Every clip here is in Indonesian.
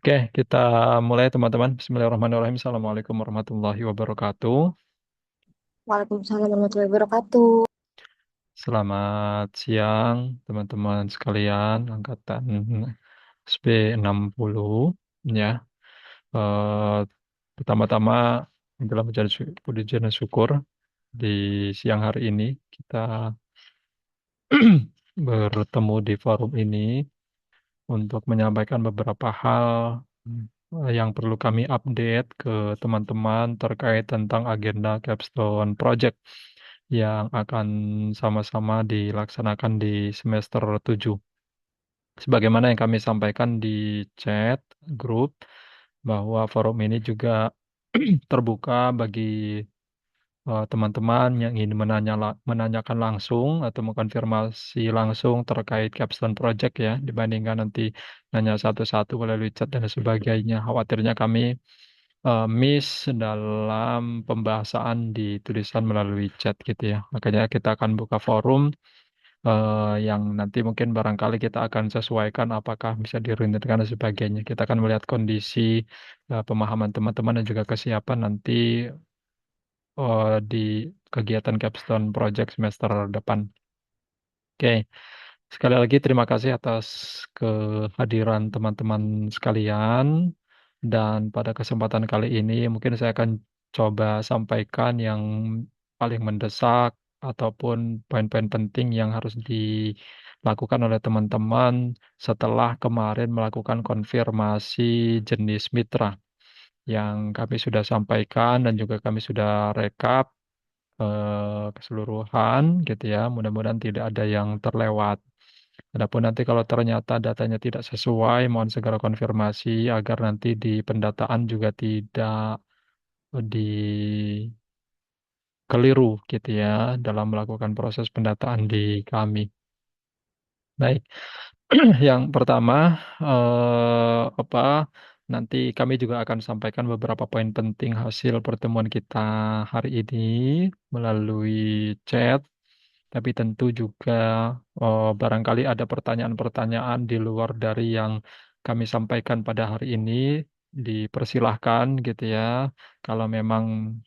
Oke, kita mulai teman-teman. Bismillahirrahmanirrahim. Assalamualaikum warahmatullahi wabarakatuh. Waalaikumsalam warahmatullahi wabarakatuh. Selamat siang teman-teman sekalian angkatan SB60 ya. Eh, Pertama-tama adalah menjadi puji dan syukur di siang hari ini kita bertemu di forum ini untuk menyampaikan beberapa hal yang perlu kami update ke teman-teman terkait tentang agenda Capstone Project yang akan sama-sama dilaksanakan di semester 7. Sebagaimana yang kami sampaikan di chat grup, bahwa forum ini juga terbuka bagi teman-teman yang ingin menanyakan langsung atau mengkonfirmasi langsung terkait Capstone Project ya, dibandingkan nanti nanya satu-satu melalui chat dan sebagainya. Khawatirnya kami miss dalam pembahasan di tulisan melalui chat gitu ya. Makanya kita akan buka forum yang nanti mungkin barangkali kita akan sesuaikan apakah bisa dirundingkan dan sebagainya. Kita akan melihat kondisi pemahaman teman-teman dan juga kesiapan nanti di kegiatan Capstone Project semester depan. Oke, sekali lagi terima kasih atas kehadiran teman-teman sekalian. Dan pada kesempatan kali ini mungkin saya akan coba sampaikan yang paling mendesak ataupun poin-poin penting yang harus dilakukan oleh teman-teman setelah kemarin melakukan konfirmasi jenis mitra yang kami sudah sampaikan dan juga kami sudah rekap keseluruhan gitu ya. Mudah-mudahan tidak ada yang terlewat. Adapun nanti kalau ternyata datanya tidak sesuai, mohon segera konfirmasi agar nanti di pendataan juga tidak dikeliru gitu ya dalam melakukan proses pendataan di kami. Baik, yang pertama apa? Nanti kami juga akan sampaikan beberapa poin penting hasil pertemuan kita hari ini melalui chat. Tapi tentu juga barangkali ada pertanyaan-pertanyaan di luar dari yang kami sampaikan pada hari ini, dipersilahkan gitu ya. Kalau memang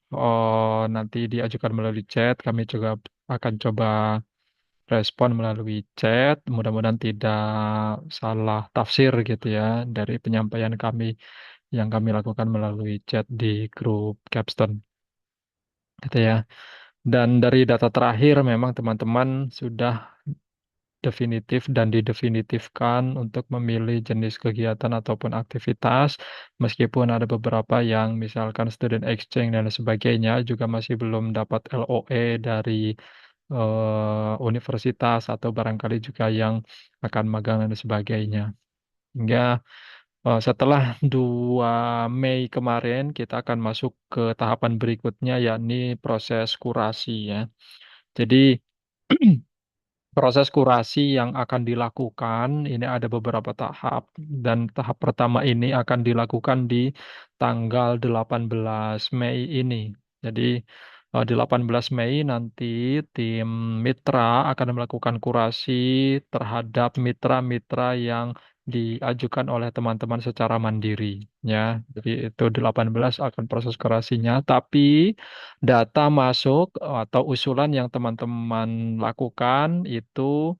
nanti diajukan melalui chat, kami juga akan coba respon melalui chat. Mudah-mudahan tidak salah tafsir gitu ya dari penyampaian kami yang kami lakukan melalui chat di grup Capstone gitu ya. Dan dari data terakhir memang teman-teman sudah definitif dan didefinitifkan untuk memilih jenis kegiatan ataupun aktivitas, meskipun ada beberapa yang misalkan student exchange dan sebagainya juga masih belum dapat LOE dari universitas atau barangkali juga yang akan magang dan sebagainya. Hingga setelah 2 Mei kemarin kita akan masuk ke tahapan berikutnya yakni proses kurasi ya. Jadi proses kurasi yang akan dilakukan ini ada beberapa tahap dan tahap pertama ini akan dilakukan di tanggal 18 Mei ini. Jadi 18 Mei nanti tim mitra akan melakukan kurasi terhadap mitra-mitra yang diajukan oleh teman-teman secara mandiri ya. Jadi itu 18 akan proses kurasinya, tapi data masuk atau usulan yang teman-teman lakukan itu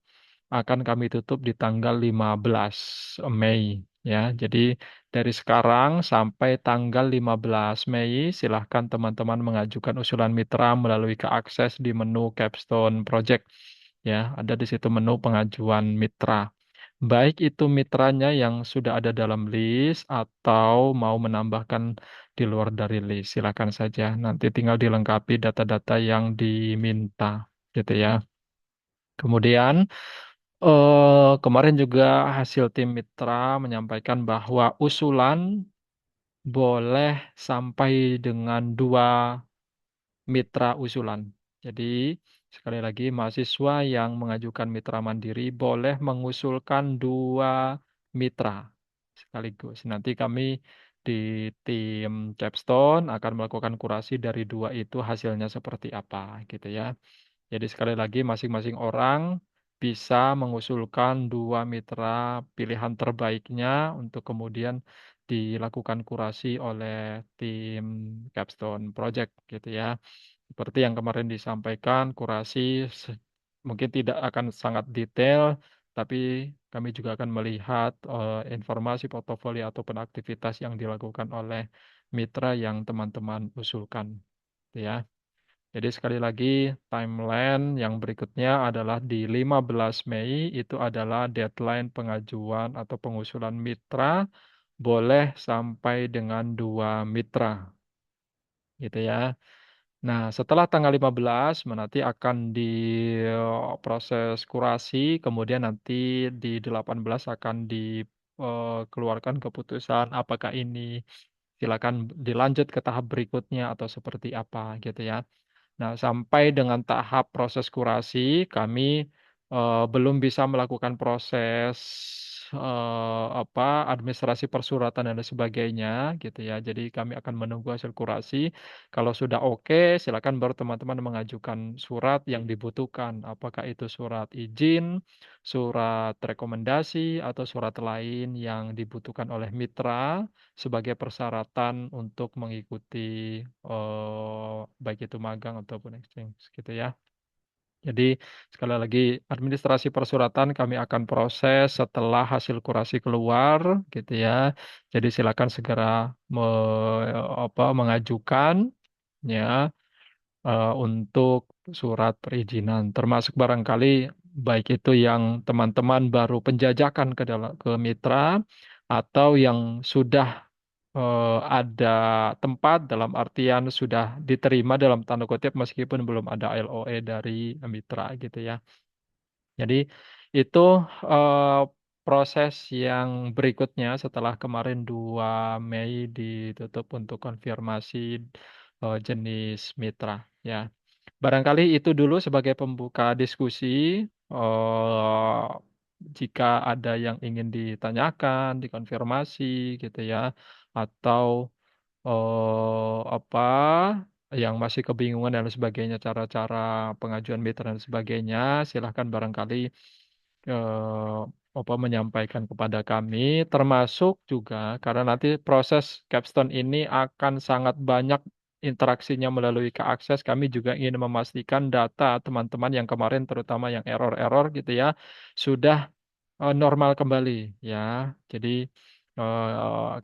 akan kami tutup di tanggal 15 Mei ya. Jadi dari sekarang sampai tanggal 15 Mei silahkan teman-teman mengajukan usulan mitra melalui ke akses di menu Capstone Project ya. Ada di situ menu pengajuan mitra. Baik itu mitranya yang sudah ada dalam list atau mau menambahkan di luar dari list, silakan saja. Nanti tinggal dilengkapi data-data yang diminta, gitu ya. Kemudian kemarin juga hasil tim mitra menyampaikan bahwa usulan boleh sampai dengan 2 mitra usulan. Jadi, sekali lagi, mahasiswa yang mengajukan mitra mandiri boleh mengusulkan 2 mitra sekaligus. Nanti kami di tim Capstone akan melakukan kurasi dari 2 itu hasilnya seperti apa gitu ya. Jadi sekali lagi masing-masing orang bisa mengusulkan dua mitra pilihan terbaiknya untuk kemudian dilakukan kurasi oleh tim Capstone Project gitu ya. Seperti yang kemarin disampaikan, kurasi mungkin tidak akan sangat detail, tapi kami juga akan melihat informasi portofolio ataupun aktivitas yang dilakukan oleh mitra yang teman-teman usulkan, gitu ya. Jadi sekali lagi, timeline yang berikutnya adalah di 15 Mei itu adalah deadline pengajuan atau pengusulan mitra, boleh sampai dengan dua mitra, gitu ya. Nah, setelah tanggal 15, nanti akan diproses kurasi, kemudian nanti di 18 akan dikeluarkan keputusan apakah ini silakan dilanjut ke tahap berikutnya atau seperti apa gitu ya. Nah, sampai dengan tahap proses kurasi, kami belum bisa melakukan proses apa administrasi persuratan dan lain sebagainya, gitu ya. Jadi kami akan menunggu hasil kurasi. Kalau sudah oke, silakan baru teman-teman mengajukan surat yang dibutuhkan. Apakah itu surat izin, surat rekomendasi, atau surat lain yang dibutuhkan oleh mitra sebagai persyaratan untuk mengikuti baik itu magang ataupun exchange gitu ya. Jadi sekali lagi administrasi persuratan kami akan proses setelah hasil kurasi keluar gitu ya. Jadi silakan segera mengajukan ya untuk surat perizinan termasuk barangkali baik itu yang teman-teman baru penjajakan ke mitra atau yang sudah ada tempat dalam artian sudah diterima dalam tanda kutip meskipun belum ada LOE dari mitra gitu ya. Jadi itu eh, proses yang berikutnya setelah kemarin 2 Mei ditutup untuk konfirmasi jenis mitra ya. Barangkali itu dulu sebagai pembuka diskusi. eh, Jika ada yang ingin ditanyakan, dikonfirmasi gitu ya, atau apa yang masih kebingungan dan sebagainya, cara-cara pengajuan mitra dan sebagainya, silahkan barangkali eh, menyampaikan kepada kami, termasuk juga karena nanti proses capstone ini akan sangat banyak interaksinya melalui ke akses. Kami juga ingin memastikan data teman-teman yang kemarin, terutama yang error-error gitu ya, sudah normal kembali ya. Jadi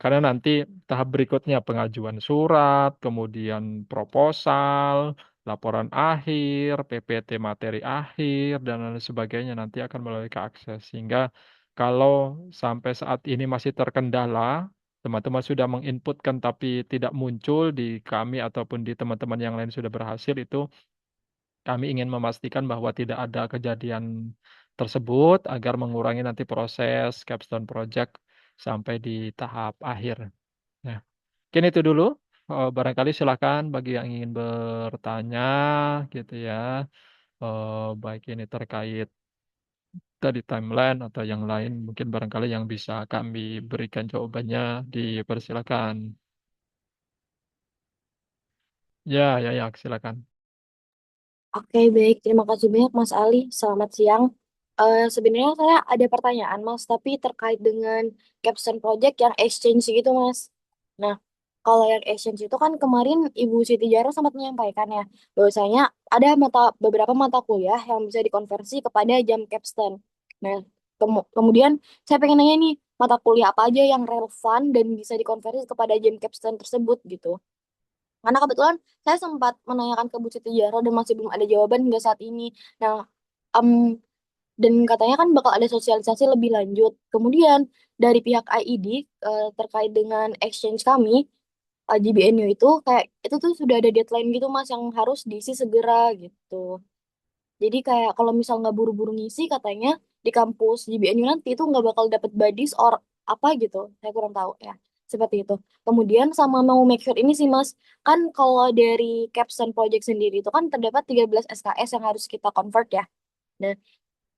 karena nanti tahap berikutnya pengajuan surat, kemudian proposal, laporan akhir, PPT materi akhir, dan lain sebagainya nanti akan melalui ke akses. Sehingga kalau sampai saat ini masih terkendala, teman-teman sudah menginputkan tapi tidak muncul di kami ataupun di teman-teman yang lain sudah berhasil, itu kami ingin memastikan bahwa tidak ada kejadian tersebut agar mengurangi nanti proses Capstone Project sampai di tahap akhir. Nah, mungkin itu dulu. Barangkali silakan bagi yang ingin bertanya gitu ya. Baik ini terkait tadi timeline atau yang lain, mungkin barangkali yang bisa kami berikan jawabannya dipersilakan. Ya, ya, ya, silakan. Oke, baik. Terima kasih banyak, Mas Ali. Selamat siang. Sebenarnya saya ada pertanyaan, Mas, tapi terkait dengan capstone project yang exchange gitu, Mas. Nah, kalau yang exchange itu kan kemarin Ibu Siti Jaro sempat menyampaikan ya, bahwasanya ada beberapa mata kuliah yang bisa dikonversi kepada jam capstone. Nah, kemudian saya pengen nanya nih, mata kuliah apa aja yang relevan dan bisa dikonversi kepada jam capstone tersebut gitu. Karena kebetulan saya sempat menanyakan ke Bu Siti Jaro dan masih belum ada jawaban hingga saat ini. Nah, em, dan katanya kan bakal ada sosialisasi lebih lanjut. Kemudian dari pihak IED terkait dengan exchange kami, JBNU itu kayak itu tuh sudah ada deadline gitu Mas yang harus diisi segera gitu. Jadi kayak kalau misal nggak buru-buru ngisi katanya di kampus JBNU nanti itu nggak bakal dapet badis or apa gitu. Saya kurang tahu ya. Seperti itu. Kemudian sama mau make sure ini sih Mas. Kan kalau dari capstone project sendiri itu kan terdapat 13 SKS yang harus kita convert ya. Nah,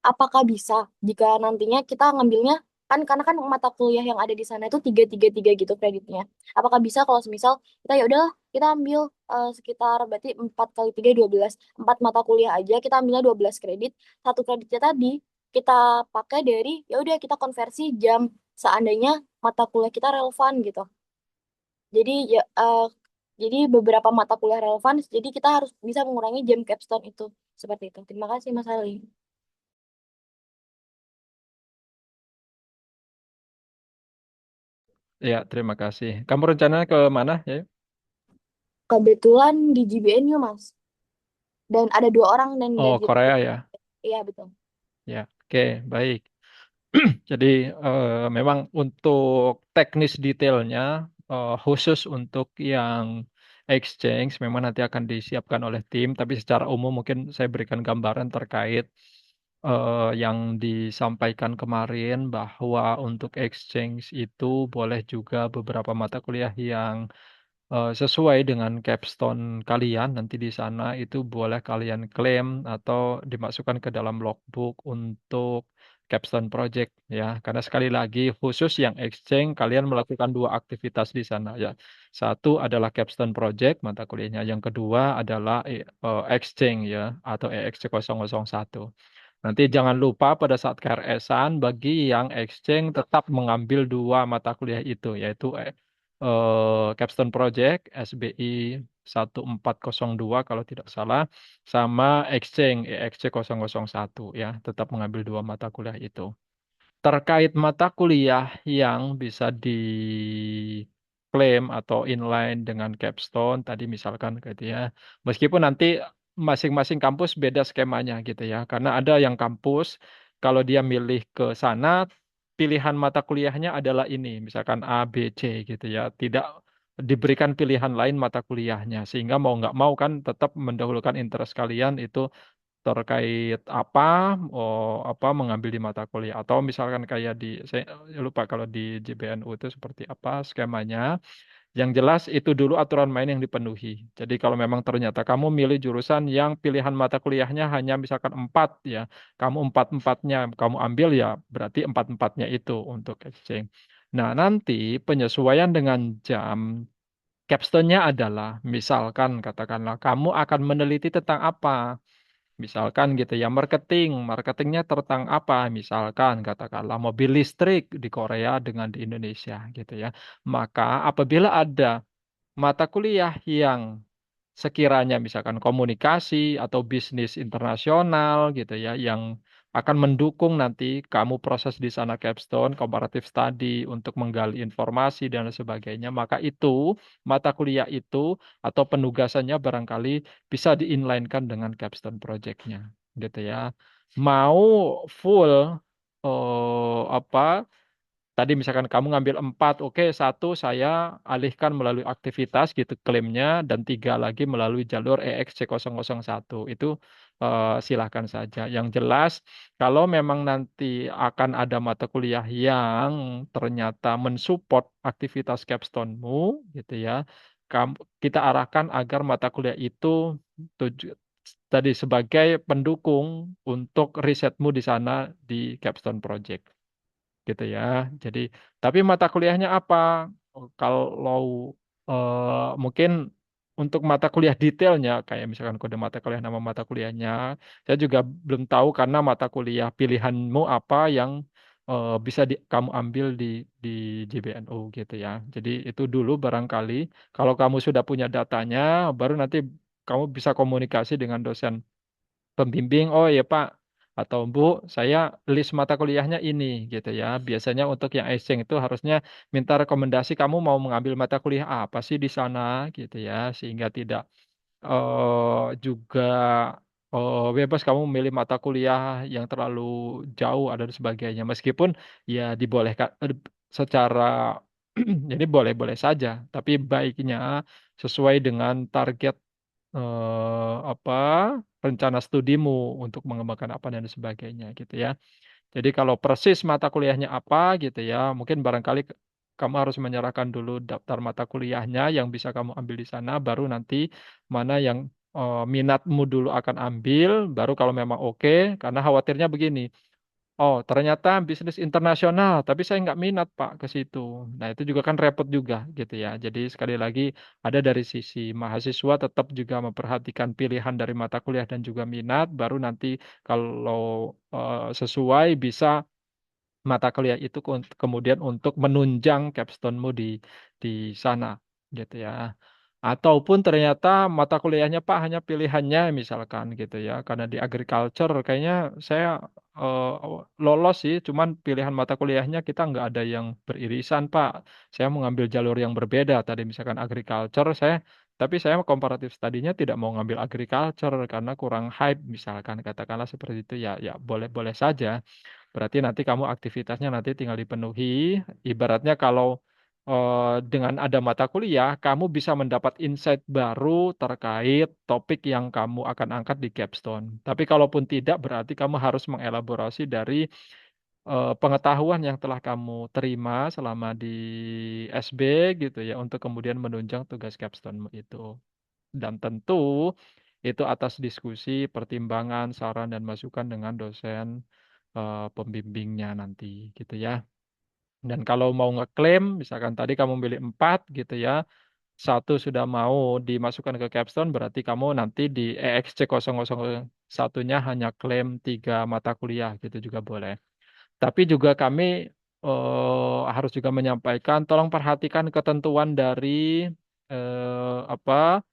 apakah bisa jika nantinya kita ngambilnya kan karena kan mata kuliah yang ada di sana itu tiga tiga tiga gitu kreditnya. Apakah bisa kalau semisal kita ya udahlah kita ambil sekitar berarti 4 kali 3 12. 4 mata kuliah aja kita ambilnya 12 kredit. Satu kreditnya tadi kita pakai dari ya udah kita konversi jam seandainya mata kuliah kita relevan gitu. Jadi ya jadi beberapa mata kuliah relevan jadi kita harus bisa mengurangi jam capstone itu. Seperti itu. Terima kasih Mas Ali. Ya, terima kasih. Kamu rencananya ke mana ya? Kebetulan di GBN ya Mas. Dan ada 2 orang dan dari Oh, kita. Korea ya. Iya betul. Ya, oke, baik. Jadi memang untuk teknis detailnya khusus untuk yang exchange memang nanti akan disiapkan oleh tim, tapi secara umum mungkin saya berikan gambaran terkait yang disampaikan kemarin bahwa untuk exchange itu boleh juga beberapa mata kuliah yang sesuai dengan capstone kalian nanti di sana itu boleh kalian klaim atau dimasukkan ke dalam logbook untuk capstone project ya. Karena sekali lagi khusus yang exchange kalian melakukan dua aktivitas di sana ya. Satu adalah capstone project mata kuliahnya, yang kedua adalah exchange ya atau EXC 001. Nanti jangan lupa pada saat KRS-an bagi yang exchange tetap mengambil dua mata kuliah itu yaitu Capstone Project SBI 1402 kalau tidak salah sama Exchange EXC 001 ya tetap mengambil dua mata kuliah itu. Terkait mata kuliah yang bisa diklaim atau inline dengan capstone tadi misalkan gitu ya. Meskipun nanti masing-masing kampus beda skemanya gitu ya. Karena ada yang kampus kalau dia milih ke sana pilihan mata kuliahnya adalah ini, misalkan A, B, C gitu ya. Tidak diberikan pilihan lain mata kuliahnya sehingga mau nggak mau kan tetap mendahulukan interest kalian itu terkait apa apa mengambil di mata kuliah atau misalkan kayak di saya lupa kalau di JBNU itu seperti apa skemanya. Yang jelas itu dulu aturan main yang dipenuhi. Jadi kalau memang ternyata kamu milih jurusan yang pilihan mata kuliahnya hanya misalkan empat ya, kamu empat-empatnya kamu ambil ya berarti empat-empatnya itu untuk exchange. Nah, nanti penyesuaian dengan jam capstone-nya adalah misalkan katakanlah kamu akan meneliti tentang apa. Misalkan gitu ya, marketingnya tentang apa? Misalkan katakanlah mobil listrik di Korea dengan di Indonesia gitu ya. Maka apabila ada mata kuliah yang sekiranya misalkan komunikasi atau bisnis internasional gitu ya yang akan mendukung nanti kamu proses di sana capstone, comparative study untuk menggali informasi dan sebagainya, maka itu mata kuliah itu atau penugasannya barangkali bisa di-inline-kan dengan capstone project-nya gitu ya. Mau full apa tadi misalkan kamu ngambil empat, oke, satu saya alihkan melalui aktivitas gitu klaimnya, dan tiga lagi melalui jalur EXC 001. Itu silahkan saja. Yang jelas, kalau memang nanti akan ada mata kuliah yang ternyata mensupport aktivitas capstone-mu, gitu ya, kita arahkan agar mata kuliah itu tuju- tadi sebagai pendukung untuk risetmu di sana di Capstone Project gitu ya. Jadi, tapi mata kuliahnya apa? Kalau mungkin untuk mata kuliah detailnya, kayak misalkan kode mata kuliah, nama mata kuliahnya, saya juga belum tahu karena mata kuliah pilihanmu apa yang bisa kamu ambil di JBNU gitu ya. Jadi itu dulu barangkali kalau kamu sudah punya datanya, baru nanti kamu bisa komunikasi dengan dosen pembimbing, oh ya Pak atau Bu, saya list mata kuliahnya ini gitu ya. Biasanya untuk yang exchange itu harusnya minta rekomendasi kamu mau mengambil mata kuliah apa sih di sana gitu ya, sehingga tidak juga bebas kamu memilih mata kuliah yang terlalu jauh ada dan sebagainya. Meskipun ya dibolehkan secara jadi boleh-boleh saja, tapi baiknya sesuai dengan target apa rencana studimu untuk mengembangkan apa dan sebagainya gitu ya. Jadi kalau persis mata kuliahnya apa gitu ya, mungkin barangkali kamu harus menyerahkan dulu daftar mata kuliahnya yang bisa kamu ambil di sana, baru nanti mana yang minatmu dulu akan ambil, baru kalau memang oke, karena khawatirnya begini, Oh, ternyata bisnis internasional, tapi saya nggak minat Pak ke situ. Nah, itu juga kan repot juga gitu ya. Jadi sekali lagi ada dari sisi mahasiswa tetap juga memperhatikan pilihan dari mata kuliah dan juga minat, baru nanti kalau sesuai bisa mata kuliah itu kemudian untuk menunjang capstone-mu di sana gitu ya. Ataupun ternyata mata kuliahnya Pak hanya pilihannya misalkan gitu ya. Karena di agriculture kayaknya saya lolos sih, cuman pilihan mata kuliahnya kita nggak ada yang beririsan Pak. Saya mengambil jalur yang berbeda tadi misalkan agriculture tapi saya komparatif studinya tidak mau ngambil agriculture karena kurang hype misalkan katakanlah seperti itu ya ya boleh-boleh saja. Berarti nanti kamu aktivitasnya nanti tinggal dipenuhi. Ibaratnya kalau dengan ada mata kuliah, kamu bisa mendapat insight baru terkait topik yang kamu akan angkat di capstone. Tapi kalaupun tidak, berarti kamu harus mengelaborasi dari pengetahuan yang telah kamu terima selama di SB gitu ya, untuk kemudian menunjang tugas capstone itu. Dan tentu itu atas diskusi, pertimbangan, saran, dan masukan dengan dosen pembimbingnya nanti gitu ya. Dan kalau mau ngeklaim, misalkan tadi kamu milih 4 gitu ya, satu sudah mau dimasukkan ke capstone, berarti kamu nanti di EXC 001-nya hanya klaim 3 mata kuliah gitu juga boleh. Tapi juga kami harus juga menyampaikan, tolong perhatikan ketentuan dari apa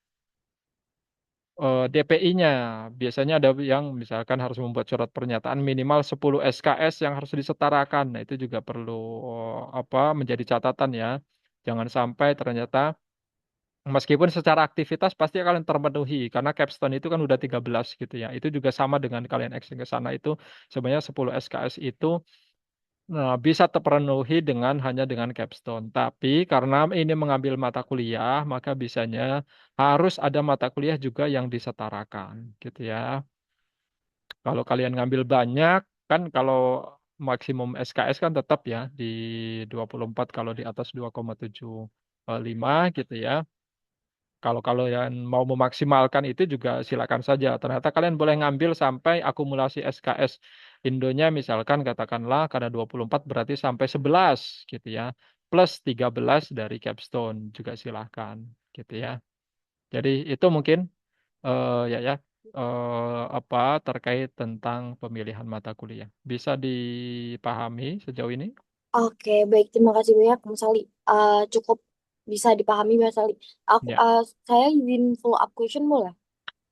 DPI-nya. Biasanya ada yang misalkan harus membuat surat pernyataan minimal 10 SKS yang harus disetarakan. Nah, itu juga perlu menjadi catatan ya. Jangan sampai ternyata meskipun secara aktivitas pasti akan terpenuhi karena capstone itu kan udah 13 gitu ya. Itu juga sama dengan kalian exchange ke sana itu sebenarnya 10 SKS itu bisa terpenuhi dengan hanya dengan capstone. Tapi karena ini mengambil mata kuliah, maka bisanya harus ada mata kuliah juga yang disetarakan, gitu ya. Kalau kalian ngambil banyak, kan kalau maksimum SKS kan tetap ya di 24 kalau di atas 2,75 gitu ya. Kalau kalian mau memaksimalkan itu juga silakan saja. Ternyata kalian boleh ngambil sampai akumulasi SKS Indonya misalkan katakanlah karena 24 berarti sampai 11 gitu ya. Plus 13 dari capstone juga silahkan gitu ya. Jadi itu mungkin ya apa terkait tentang pemilihan mata kuliah. Bisa dipahami sejauh ini? Oke, baik. Terima kasih banyak, Mas Ali. Cukup bisa dipahami, Mas Ali. Aku, Ya, saya izin follow up question boleh?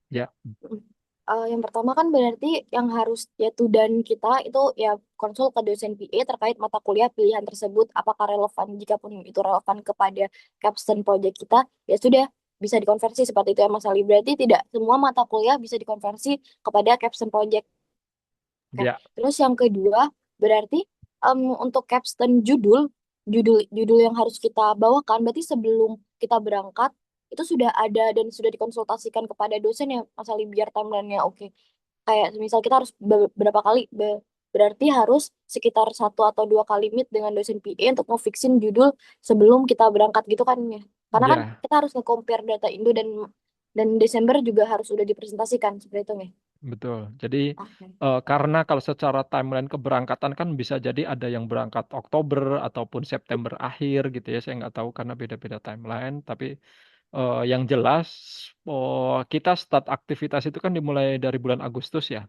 ya, Mm. Yang pertama kan berarti yang harus yaitu dan kita itu ya konsul ke dosen PA terkait mata kuliah pilihan tersebut apakah relevan jika pun itu relevan kepada capstone project kita ya sudah bisa dikonversi seperti itu ya Mas Ali. Berarti tidak semua mata kuliah bisa dikonversi kepada capstone project. Oke. ya, Terus yang kedua berarti untuk capstone judul judul judul yang harus kita bawakan berarti sebelum kita berangkat itu sudah ada dan sudah dikonsultasikan kepada dosen ya Mas Ali biar timelinenya oke. Kayak misal kita harus berapa kali berarti harus sekitar 1 atau 2 kali meet dengan dosen PA untuk ngefixin judul sebelum kita berangkat gitu kan ya. Karena kan ya. kita harus nge-compare data Indo dan Desember juga harus sudah dipresentasikan seperti itu ya. Betul. Jadi Oke. karena kalau secara timeline keberangkatan kan bisa jadi ada yang berangkat Oktober ataupun September akhir gitu ya. Saya nggak tahu karena beda-beda timeline. Tapi yang jelas kita start aktivitas itu kan dimulai dari bulan Agustus ya,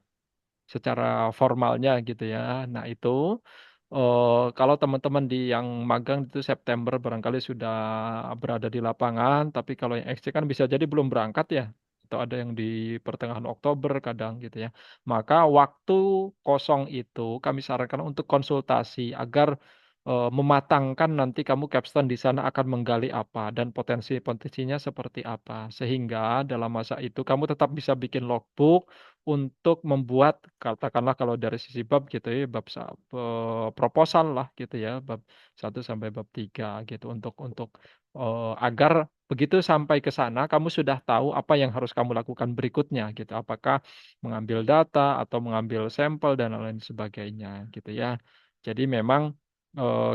secara formalnya gitu ya. Nah itu kalau teman-teman di yang magang itu September barangkali sudah berada di lapangan, tapi kalau yang XC kan bisa jadi belum berangkat ya, atau ada yang di pertengahan Oktober kadang gitu ya. Maka waktu kosong itu kami sarankan untuk konsultasi agar mematangkan nanti kamu capstone di sana akan menggali apa dan potensi-potensinya seperti apa. Sehingga dalam masa itu kamu tetap bisa bikin logbook untuk membuat katakanlah kalau dari sisi bab gitu ya proposal lah gitu ya bab 1 sampai bab 3 gitu untuk agar begitu sampai ke sana kamu sudah tahu apa yang harus kamu lakukan berikutnya gitu apakah mengambil data atau mengambil sampel dan lain sebagainya gitu ya jadi memang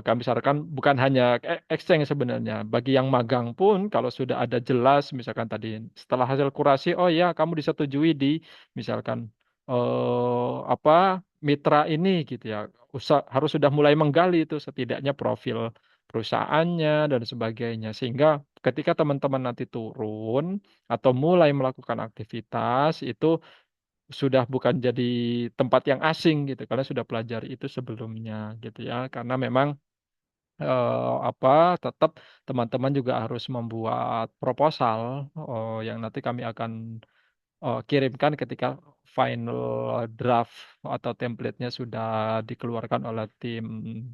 kami sarankan bukan hanya exchange sebenarnya. Bagi yang magang pun kalau sudah ada jelas misalkan tadi setelah hasil kurasi oh ya kamu disetujui di misalkan apa mitra ini gitu ya. Harus sudah mulai menggali itu setidaknya profil perusahaannya dan sebagainya. Sehingga ketika teman-teman nanti turun atau mulai melakukan aktivitas itu sudah bukan jadi tempat yang asing gitu karena sudah pelajari itu sebelumnya gitu ya. Karena memang apa tetap teman-teman juga harus membuat proposal yang nanti kami akan kirimkan ketika final draft atau template-nya sudah dikeluarkan oleh tim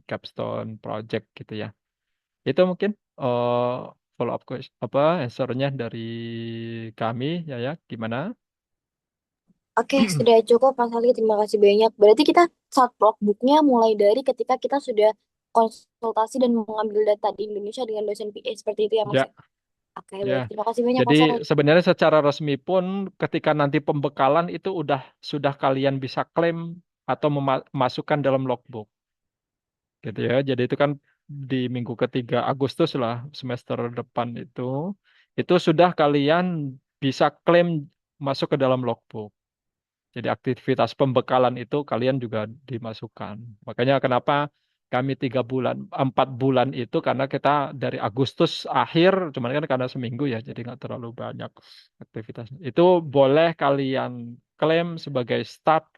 Capstone Project gitu ya. Itu mungkin follow up question apa answer-nya dari kami ya ya gimana? Oke, sudah cukup Mas Ali. Terima kasih banyak. Berarti kita saat logbooknya mulai dari ketika kita sudah konsultasi dan mengambil data di Indonesia dengan dosen PA seperti itu ya Mas Ya, ya. Oke, ya. baik. Terima kasih banyak Jadi Mas Ali. sebenarnya secara resmi pun ketika nanti pembekalan itu sudah kalian bisa klaim atau memasukkan dalam logbook gitu ya. Jadi itu kan di minggu ketiga Agustus lah semester depan itu sudah kalian bisa klaim masuk ke dalam logbook. Jadi aktivitas pembekalan itu kalian juga dimasukkan. Makanya kenapa kami 3 bulan, 4 bulan itu karena kita dari Agustus akhir, cuman kan karena seminggu ya, jadi nggak terlalu banyak aktivitas. Itu boleh kalian klaim sebagai start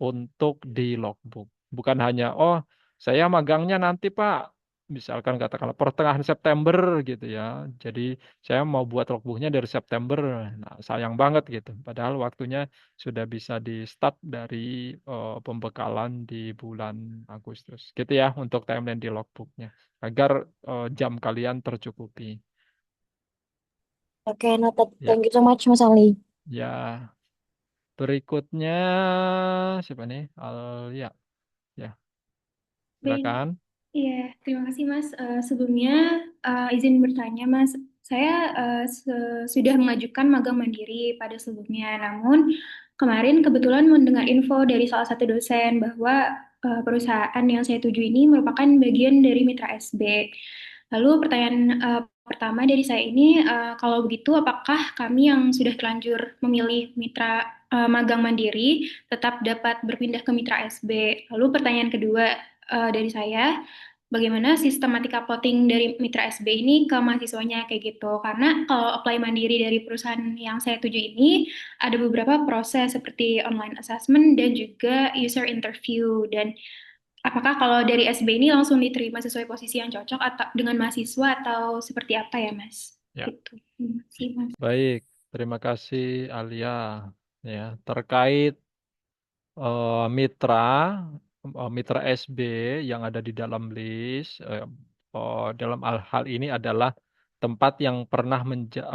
untuk di logbook. Bukan hanya, oh saya magangnya nanti Pak, misalkan katakanlah pertengahan September gitu ya. Jadi saya mau buat logbooknya dari September. Nah, sayang banget gitu. Padahal waktunya sudah bisa di start dari pembekalan di bulan Agustus. Gitu ya untuk timeline di logbooknya. Agar jam kalian tercukupi. Oke, noted. Ya, Thank you so much Mas Ali. ya. Berikutnya siapa nih? Ya, ya. Baik, Silakan. iya, terima kasih Mas. Sebelumnya izin bertanya Mas, saya sudah mengajukan magang mandiri pada sebelumnya. Namun kemarin kebetulan mendengar info dari salah satu dosen bahwa perusahaan yang saya tuju ini merupakan bagian dari mitra SB. Lalu pertanyaan pertama dari saya ini, kalau begitu apakah kami yang sudah terlanjur memilih mitra magang mandiri tetap dapat berpindah ke mitra SB? Lalu pertanyaan kedua dari saya, bagaimana sistematika plotting dari mitra SB ini ke mahasiswanya kayak gitu. Karena kalau apply mandiri dari perusahaan yang saya tuju ini, ada beberapa proses seperti online assessment dan juga user interview. Dan apakah kalau dari SB ini langsung diterima sesuai posisi yang cocok atau dengan mahasiswa atau seperti apa ya, Mas? Ya, Gitu. Terima kasih, Mas. baik. Terima kasih Alia. Ya, terkait mitra mitra SB yang ada di dalam list dalam hal ini adalah tempat yang pernah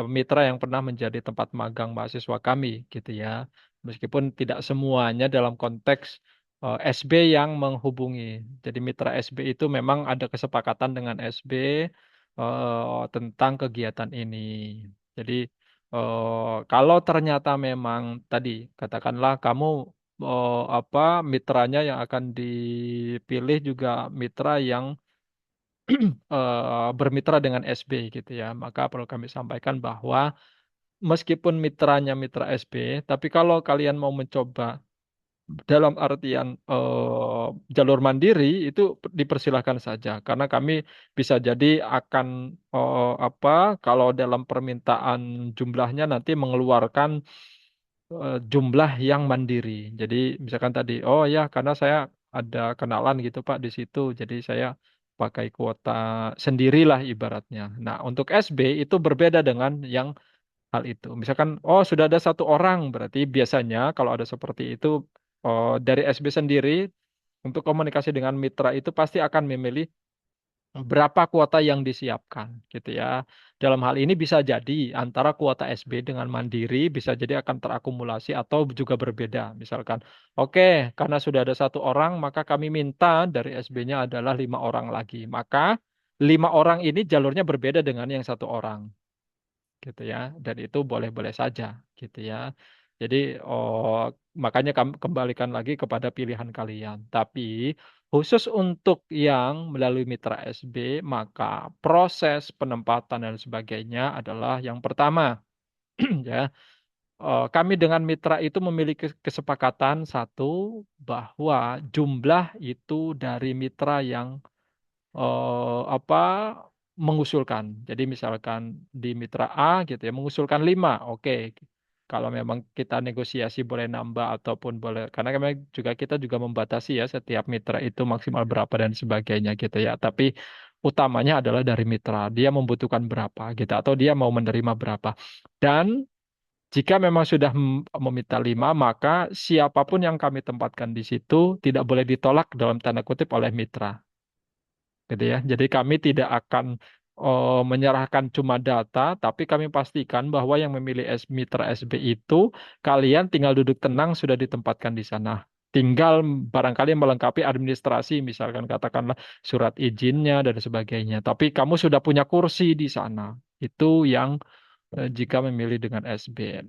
mitra yang pernah menjadi tempat magang mahasiswa kami gitu ya. Meskipun tidak semuanya dalam konteks SB yang menghubungi. Jadi mitra SB itu memang ada kesepakatan dengan SB tentang kegiatan ini. Jadi kalau ternyata memang tadi katakanlah kamu apa mitranya yang akan dipilih juga mitra yang bermitra dengan SB gitu ya. Maka perlu kami sampaikan bahwa meskipun mitranya mitra SB, tapi kalau kalian mau mencoba dalam artian jalur mandiri itu dipersilahkan saja karena kami bisa jadi akan apa kalau dalam permintaan jumlahnya nanti mengeluarkan jumlah yang mandiri. Jadi misalkan tadi, oh ya karena saya ada kenalan gitu Pak di situ, jadi saya pakai kuota sendirilah ibaratnya. Nah untuk SB itu berbeda dengan yang hal itu. Misalkan, oh sudah ada 1 orang, berarti biasanya kalau ada seperti itu dari SB sendiri untuk komunikasi dengan mitra itu pasti akan memilih berapa kuota yang disiapkan gitu ya. Dalam hal ini bisa jadi antara kuota SB dengan mandiri bisa jadi akan terakumulasi atau juga berbeda. Misalkan, oke, karena sudah ada 1 orang, maka kami minta dari SB-nya adalah 5 orang lagi. Maka 5 orang ini jalurnya berbeda dengan yang 1 orang gitu ya. Dan itu boleh-boleh saja gitu ya. Jadi makanya kami kembalikan lagi kepada pilihan kalian. Tapi khusus untuk yang melalui mitra SB, maka proses penempatan dan sebagainya adalah yang pertama ya. kami dengan mitra itu memiliki kesepakatan satu bahwa jumlah itu dari mitra yang apa mengusulkan. Jadi misalkan di mitra A gitu ya mengusulkan 5, oke. Kalau memang kita negosiasi boleh nambah ataupun boleh, karena kami juga kita juga membatasi ya setiap mitra itu maksimal berapa dan sebagainya gitu ya. Tapi utamanya adalah dari mitra, dia membutuhkan berapa gitu atau dia mau menerima berapa. Dan jika memang sudah meminta 5, maka siapapun yang kami tempatkan di situ tidak boleh ditolak dalam tanda kutip oleh mitra gitu ya. Jadi kami tidak akan menyerahkan cuma data, tapi kami pastikan bahwa yang memilih mitra SB itu kalian tinggal duduk tenang sudah ditempatkan di sana. Tinggal barangkali melengkapi administrasi, misalkan katakanlah surat izinnya dan sebagainya. Tapi kamu sudah punya kursi di sana. Itu yang jika memilih dengan SB.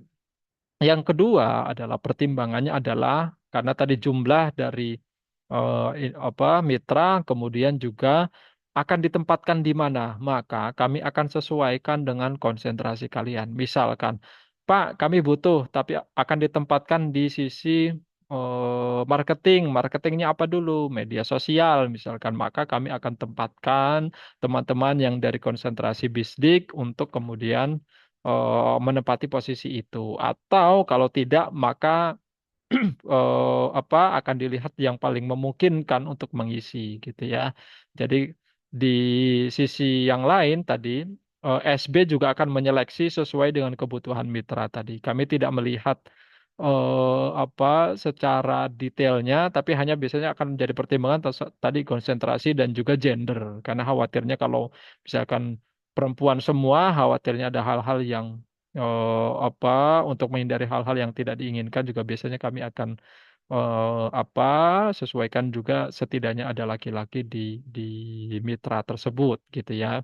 Yang kedua adalah pertimbangannya adalah karena tadi jumlah dari apa mitra, kemudian juga akan ditempatkan di mana, maka kami akan sesuaikan dengan konsentrasi kalian. Misalkan, Pak, kami butuh, tapi akan ditempatkan di sisi marketing. Marketingnya apa dulu? Media sosial, misalkan. Maka kami akan tempatkan teman-teman yang dari konsentrasi bisdik untuk kemudian menempati posisi itu. Atau kalau tidak, maka apa akan dilihat yang paling memungkinkan untuk mengisi gitu ya. Jadi di sisi yang lain tadi SB juga akan menyeleksi sesuai dengan kebutuhan mitra tadi. Kami tidak melihat apa secara detailnya, tapi hanya biasanya akan menjadi pertimbangan tadi konsentrasi dan juga gender. Karena khawatirnya kalau misalkan perempuan semua, khawatirnya ada hal-hal yang apa untuk menghindari hal-hal yang tidak diinginkan juga biasanya kami akan apa sesuaikan juga setidaknya ada laki-laki di mitra tersebut gitu ya.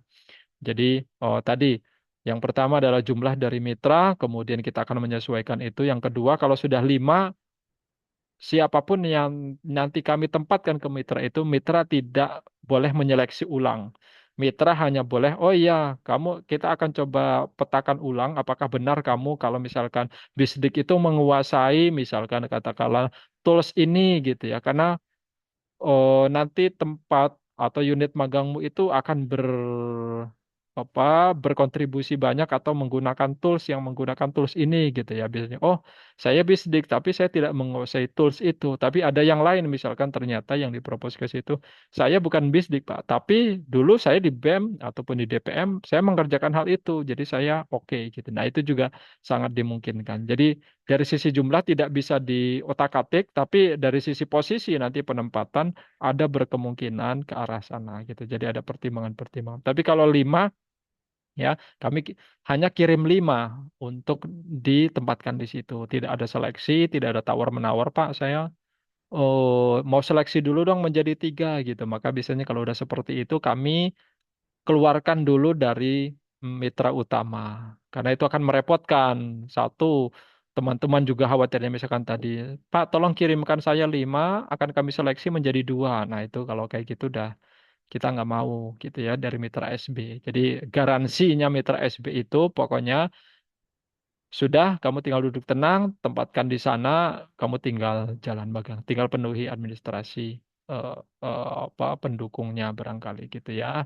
Jadi tadi yang pertama adalah jumlah dari mitra, kemudian kita akan menyesuaikan itu. Yang kedua, kalau sudah 5, siapapun yang nanti kami tempatkan ke mitra itu, mitra tidak boleh menyeleksi ulang. Mitra hanya boleh, oh iya, kita akan coba petakan ulang, apakah benar kamu kalau misalkan Bisdik itu menguasai, misalkan katakanlah tools ini gitu ya, karena nanti tempat atau unit magangmu itu akan apa berkontribusi banyak atau menggunakan tools ini gitu ya biasanya. Oh, saya bisdik tapi saya tidak menguasai tools itu. Tapi ada yang lain misalkan ternyata yang dipropos ke situ saya bukan bisdik, Pak, tapi dulu saya di BEM ataupun di DPM saya mengerjakan hal itu. Jadi saya oke gitu. Nah, itu juga sangat dimungkinkan. Jadi dari sisi jumlah tidak bisa diotak-atik, tapi dari sisi posisi nanti penempatan ada berkemungkinan ke arah sana gitu. Jadi ada pertimbangan-pertimbangan. Tapi kalau 5 ya, kami hanya kirim 5 untuk ditempatkan di situ. Tidak ada seleksi, tidak ada tawar-menawar, Pak. Saya mau seleksi dulu dong menjadi 3 gitu. Maka biasanya kalau udah seperti itu kami keluarkan dulu dari mitra utama. Karena itu akan merepotkan. Satu, teman-teman juga khawatirnya misalkan tadi, Pak, tolong kirimkan saya 5, akan kami seleksi menjadi 2. Nah, itu kalau kayak gitu udah kita nggak mau gitu ya dari mitra SB. Jadi garansinya mitra SB itu pokoknya sudah kamu tinggal duduk tenang, tempatkan di sana, kamu tinggal jalan magang, tinggal penuhi administrasi eh, apa pendukungnya barangkali gitu ya.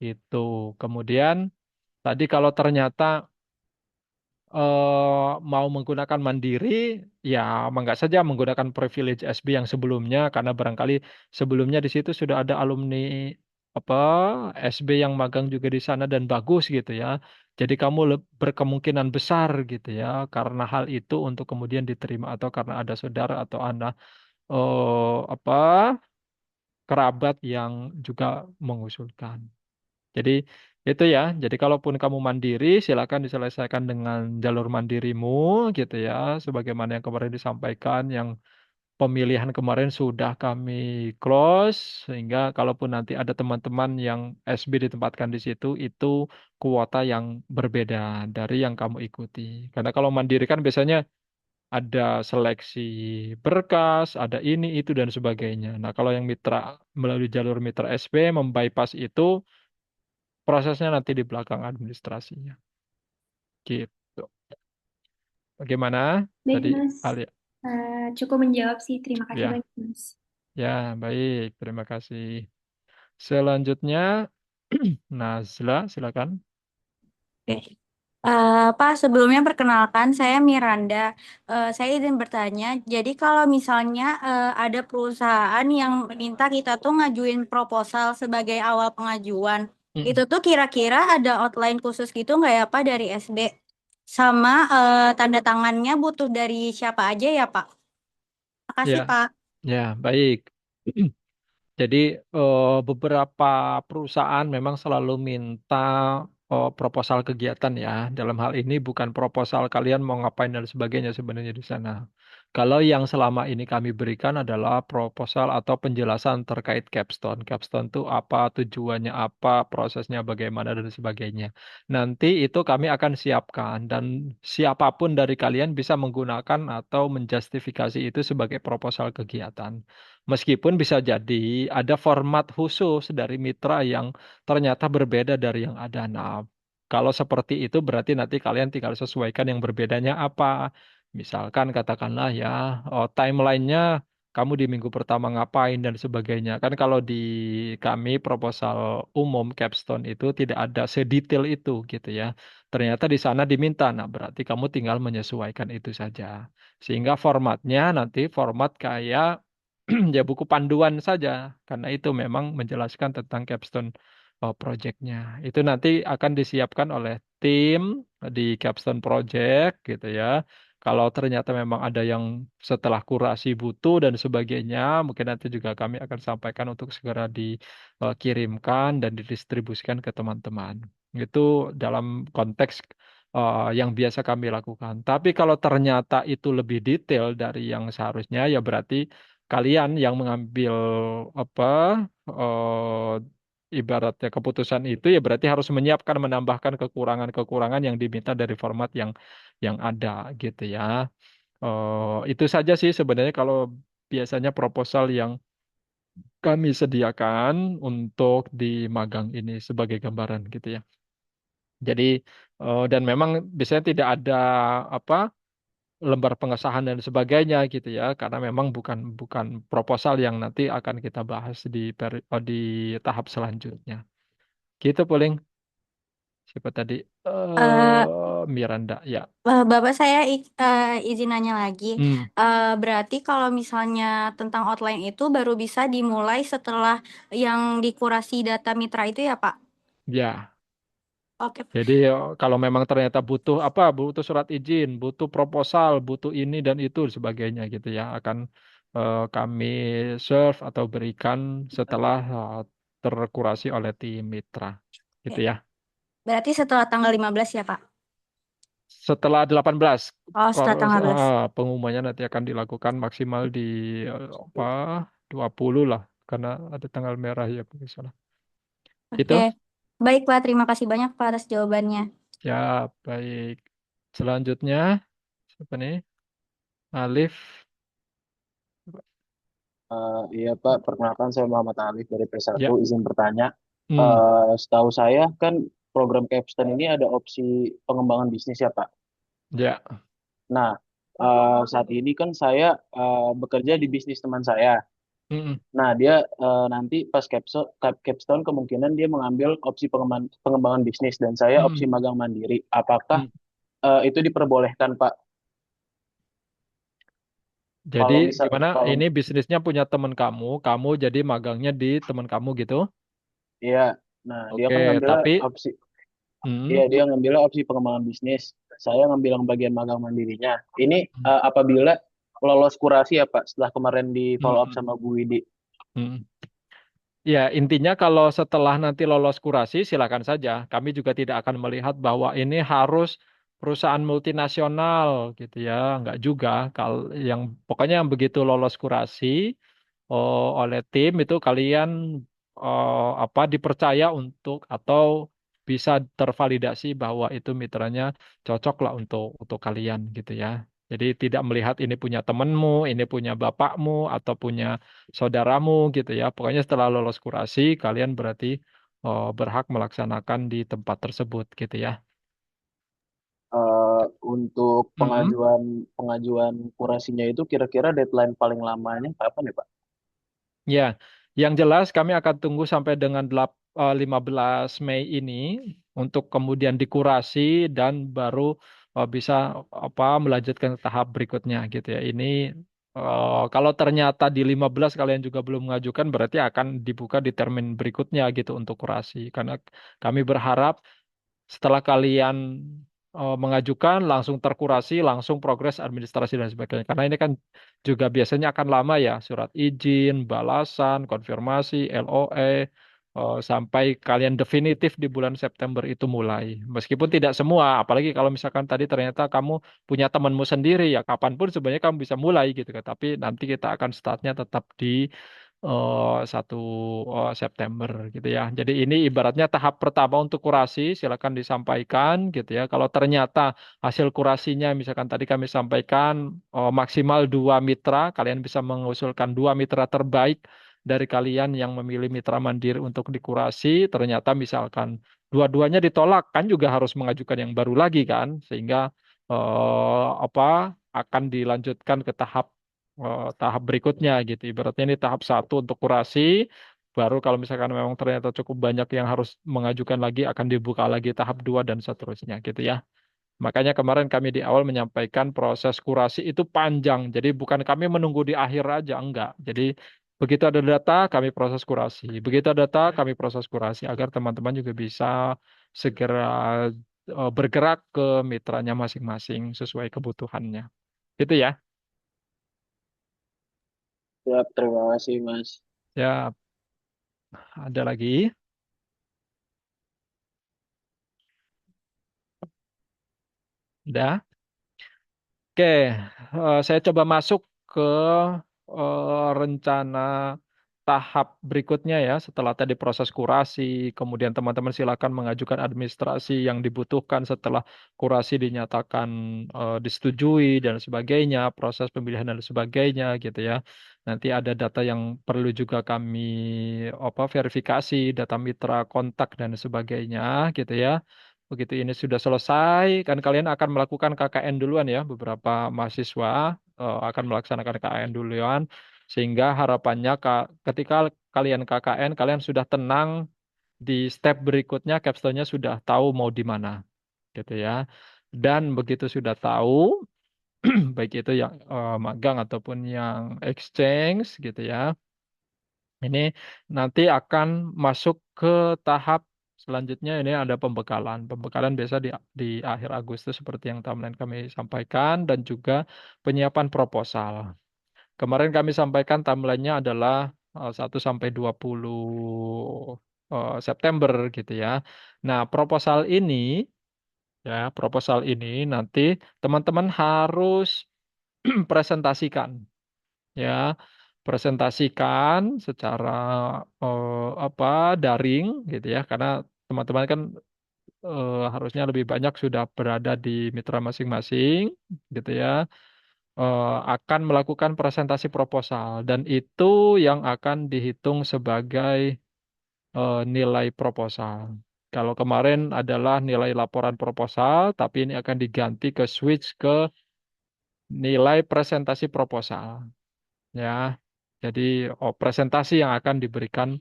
Itu. Kemudian tadi kalau ternyata mau menggunakan mandiri, ya mangga saja menggunakan privilege SB yang sebelumnya karena barangkali sebelumnya di situ sudah ada alumni apa SB yang magang juga di sana dan bagus gitu ya. Jadi kamu berkemungkinan besar gitu ya karena hal itu untuk kemudian diterima atau karena ada saudara atau anak apa kerabat yang juga mengusulkan. Jadi itu ya. Jadi kalaupun kamu mandiri, silakan diselesaikan dengan jalur mandirimu gitu ya. Sebagaimana yang kemarin disampaikan, yang pemilihan kemarin sudah kami close sehingga kalaupun nanti ada teman-teman yang SB ditempatkan di situ, itu kuota yang berbeda dari yang kamu ikuti. Karena kalau mandiri kan biasanya ada seleksi berkas, ada ini, itu, dan sebagainya. Nah, kalau yang mitra melalui jalur mitra SB membypass itu, prosesnya nanti di belakang administrasinya. Gitu. Bagaimana Baik, tadi Mas. Ali? Cukup menjawab sih. Terima kasih Ya, banyak, Mas. ya, baik. Terima kasih. Selanjutnya, Nazla, silakan. Oke. Pak, sebelumnya perkenalkan saya Miranda. Saya izin bertanya, jadi kalau misalnya ada perusahaan yang minta kita tuh ngajuin proposal sebagai awal pengajuan, itu Mm, tuh kira-kira ada outline khusus gitu nggak ya Pak dari SB? Sama tanda tangannya butuh dari siapa aja ya Pak? Makasih ya, Pak. ya, baik. Jadi beberapa perusahaan memang selalu minta proposal kegiatan ya. Dalam hal ini bukan proposal kalian mau ngapain dan sebagainya sebenarnya di sana. Kalau yang selama ini kami berikan adalah proposal atau penjelasan terkait capstone. Capstone itu apa, tujuannya apa, prosesnya bagaimana dan sebagainya. Nanti itu kami akan siapkan dan siapapun dari kalian bisa menggunakan atau menjustifikasi itu sebagai proposal kegiatan. Meskipun bisa jadi ada format khusus dari mitra yang ternyata berbeda dari yang ada. Nah, kalau seperti itu berarti nanti kalian tinggal sesuaikan yang berbedanya apa. Misalkan katakanlah ya, oh, timelinenya kamu di minggu pertama ngapain dan sebagainya. Kan kalau di kami proposal umum capstone itu tidak ada sedetail itu gitu ya. Ternyata di sana diminta. Nah, berarti kamu tinggal menyesuaikan itu saja. Sehingga formatnya nanti format kayak ya buku panduan saja karena itu memang menjelaskan tentang capstone projectnya. Itu nanti akan disiapkan oleh tim di capstone project gitu ya. Kalau ternyata memang ada yang setelah kurasi butuh dan sebagainya, mungkin nanti juga kami akan sampaikan untuk segera dikirimkan dan didistribusikan ke teman-teman. Itu dalam konteks yang biasa kami lakukan. Tapi kalau ternyata itu lebih detail dari yang seharusnya, ya berarti kalian yang mengambil apa ibaratnya keputusan itu ya berarti harus menyiapkan menambahkan kekurangan-kekurangan yang diminta dari format yang ada gitu ya. Itu saja sih sebenarnya kalau biasanya proposal yang kami sediakan untuk di magang ini sebagai gambaran gitu ya. Jadi dan memang biasanya tidak ada apa lembar pengesahan dan sebagainya gitu ya karena memang bukan bukan proposal yang nanti akan kita bahas di tahap selanjutnya gitu paling siapa tadi Eh, Miranda ya. Bapak saya izin nanya lagi. Hmm, Berarti kalau misalnya tentang outline itu baru bisa dimulai setelah yang dikurasi data mitra itu ya Pak? ya, Oke. jadi kalau memang ternyata butuh apa butuh surat izin butuh proposal butuh ini dan itu sebagainya gitu ya akan kami serve atau berikan setelah terkurasi oleh tim mitra Oke. gitu ya. Berarti setelah tanggal 15 ya Pak? Setelah 18 Oh, setelah tanggal 15. pengumumannya nanti akan dilakukan maksimal di apa 20 lah karena ada tanggal merah ya kalau nggak salah. Oke. Gitu. Baik Pak, terima kasih banyak Pak atas jawabannya. Ya, baik. Selanjutnya siapa nih? Alif. Iya Pak, perkenalkan saya Muhammad Alif dari P1. Ya. Izin bertanya, Hmm, setahu saya kan program Capstone ini ada opsi pengembangan bisnis ya Pak. ya. Nah, saat ini kan saya bekerja di bisnis teman saya. Mm, Nah, dia nanti pas Capstone kemungkinan dia mengambil opsi pengembangan bisnis dan saya opsi mm, magang mandiri. Apakah mm. itu diperbolehkan Pak? Jadi Kalau misal gimana? kalau Ini bisnisnya punya teman kamu jadi magangnya di teman kamu gitu? Iya, nah dia kan Oke, ngambilnya tapi opsi. Iya, mm, dia ngambilnya opsi pengembangan bisnis. Saya ngambil yang bagian magang mandirinya. Ini mm, apabila lolos kurasi ya Pak, setelah kemarin di follow up mm, sama Bu Widi. mm. Ya, intinya kalau setelah nanti lolos kurasi, silakan saja. Kami juga tidak akan melihat bahwa ini harus perusahaan multinasional gitu ya. Enggak juga. Kalau yang pokoknya yang begitu lolos kurasi oleh tim itu kalian apa dipercaya untuk atau bisa tervalidasi bahwa itu mitranya cocok lah untuk kalian gitu ya. Jadi tidak melihat ini punya temenmu, ini punya bapakmu atau punya saudaramu gitu ya. Pokoknya setelah lolos kurasi, kalian berarti berhak melaksanakan di tempat tersebut gitu ya. untuk Mm-mm. pengajuan pengajuan kurasinya itu kira-kira deadline paling lamanya kapan ya Pak? Ya, yang jelas kami akan tunggu sampai dengan 15 Mei ini untuk kemudian dikurasi dan baru bisa melanjutkan ke tahap berikutnya gitu ya. Ini kalau ternyata di 15 kalian juga belum mengajukan berarti akan dibuka di termin berikutnya gitu untuk kurasi. Karena kami berharap setelah kalian mengajukan langsung terkurasi, langsung progres administrasi dan sebagainya. Karena ini kan juga biasanya akan lama ya, surat izin, balasan, konfirmasi, LOE, sampai kalian definitif di bulan September itu mulai. Meskipun tidak semua, apalagi kalau misalkan tadi ternyata kamu punya temanmu sendiri, ya kapanpun sebenarnya kamu bisa mulai gitu kan. Tapi nanti kita akan startnya tetap di 1 September gitu ya. Jadi ini ibaratnya tahap pertama untuk kurasi, silakan disampaikan gitu ya. Kalau ternyata hasil kurasinya, misalkan tadi kami sampaikan maksimal 2 mitra, kalian bisa mengusulkan 2 mitra terbaik dari kalian yang memilih mitra mandiri untuk dikurasi. Ternyata misalkan dua-duanya ditolak, kan juga harus mengajukan yang baru lagi kan, sehingga apa akan dilanjutkan ke tahap berikutnya gitu. Ibaratnya ini tahap 1 untuk kurasi, baru kalau misalkan memang ternyata cukup banyak yang harus mengajukan lagi, akan dibuka lagi tahap 2 dan seterusnya gitu ya. Makanya kemarin kami di awal menyampaikan proses kurasi itu panjang. Jadi bukan kami menunggu di akhir aja, enggak. Jadi begitu ada data, kami proses kurasi. Begitu ada data, kami proses kurasi agar teman-teman juga bisa segera bergerak ke mitranya masing-masing sesuai kebutuhannya. Gitu ya. Siap, terima kasih Mas. Ya, ada lagi. Udah. Oke, saya coba masuk ke rencana tahap berikutnya ya. Setelah tadi proses kurasi, kemudian teman-teman silakan mengajukan administrasi yang dibutuhkan setelah kurasi dinyatakan disetujui dan sebagainya, proses pemilihan dan sebagainya gitu ya. Nanti ada data yang perlu juga kami verifikasi, data mitra kontak dan sebagainya gitu ya. Begitu ini sudah selesai, kan kalian akan melakukan KKN duluan ya, beberapa mahasiswa akan melaksanakan KKN duluan, sehingga harapannya ketika kalian KKN, kalian sudah tenang di step berikutnya, capstone-nya sudah tahu mau di mana, gitu ya. Dan begitu sudah tahu, baik itu yang magang ataupun yang exchange, gitu ya. Ini nanti akan masuk ke tahap selanjutnya, ini ada pembekalan. Pembekalan biasa di akhir Agustus seperti yang timeline kami sampaikan dan juga penyiapan proposal. Kemarin kami sampaikan timelinenya adalah 1 sampai 20 September gitu ya. Nah, proposal ini nanti teman-teman harus presentasikan ya, presentasikan secara apa daring gitu ya, karena teman-teman kan harusnya lebih banyak sudah berada di mitra masing-masing gitu ya. Akan melakukan presentasi proposal dan itu yang akan dihitung sebagai nilai proposal. Kalau kemarin adalah nilai laporan proposal, tapi ini akan diganti ke switch ke nilai presentasi proposal. Ya. Jadi presentasi yang akan diberikan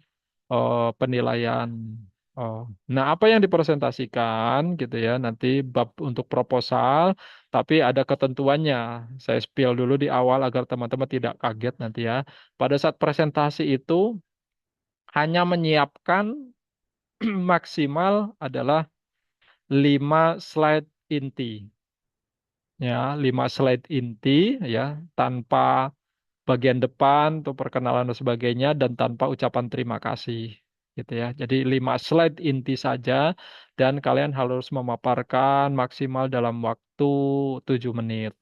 penilaian. Oh. Nah, apa yang dipresentasikan gitu ya nanti bab untuk proposal, tapi ada ketentuannya. Saya spill dulu di awal agar teman-teman tidak kaget nanti ya. Pada saat presentasi itu hanya menyiapkan maksimal adalah 5 slide inti. Ya, 5 slide inti ya, tanpa bagian depan untuk perkenalan dan sebagainya dan tanpa ucapan terima kasih gitu ya. Jadi 5 slide inti saja dan kalian harus memaparkan maksimal dalam waktu 7 menit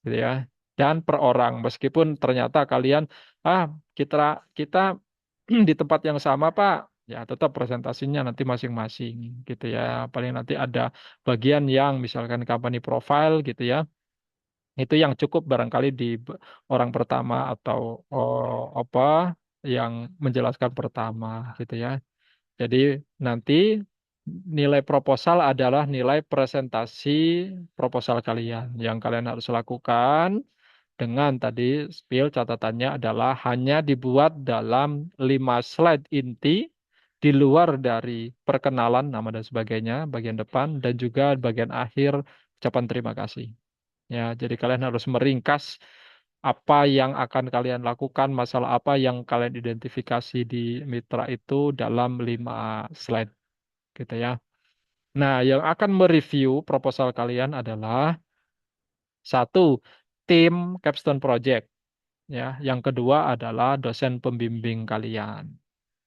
gitu ya. Dan per orang meskipun ternyata kalian ah kita kita di tempat yang sama Pak, ya tetap presentasinya nanti masing-masing gitu ya. Paling nanti ada bagian yang misalkan company profile gitu ya, itu yang cukup barangkali di orang pertama atau apa yang menjelaskan pertama gitu ya. Jadi nanti nilai proposal adalah nilai presentasi proposal kalian. Yang kalian harus lakukan dengan tadi spill catatannya adalah hanya dibuat dalam 5 slide inti di luar dari perkenalan nama dan sebagainya, bagian depan dan juga bagian akhir ucapan terima kasih. Ya, jadi kalian harus meringkas apa yang akan kalian lakukan, masalah apa yang kalian identifikasi di mitra itu dalam 5 slide gitu ya. Nah, yang akan mereview proposal kalian adalah satu, tim Capstone Project ya. Yang kedua adalah dosen pembimbing kalian.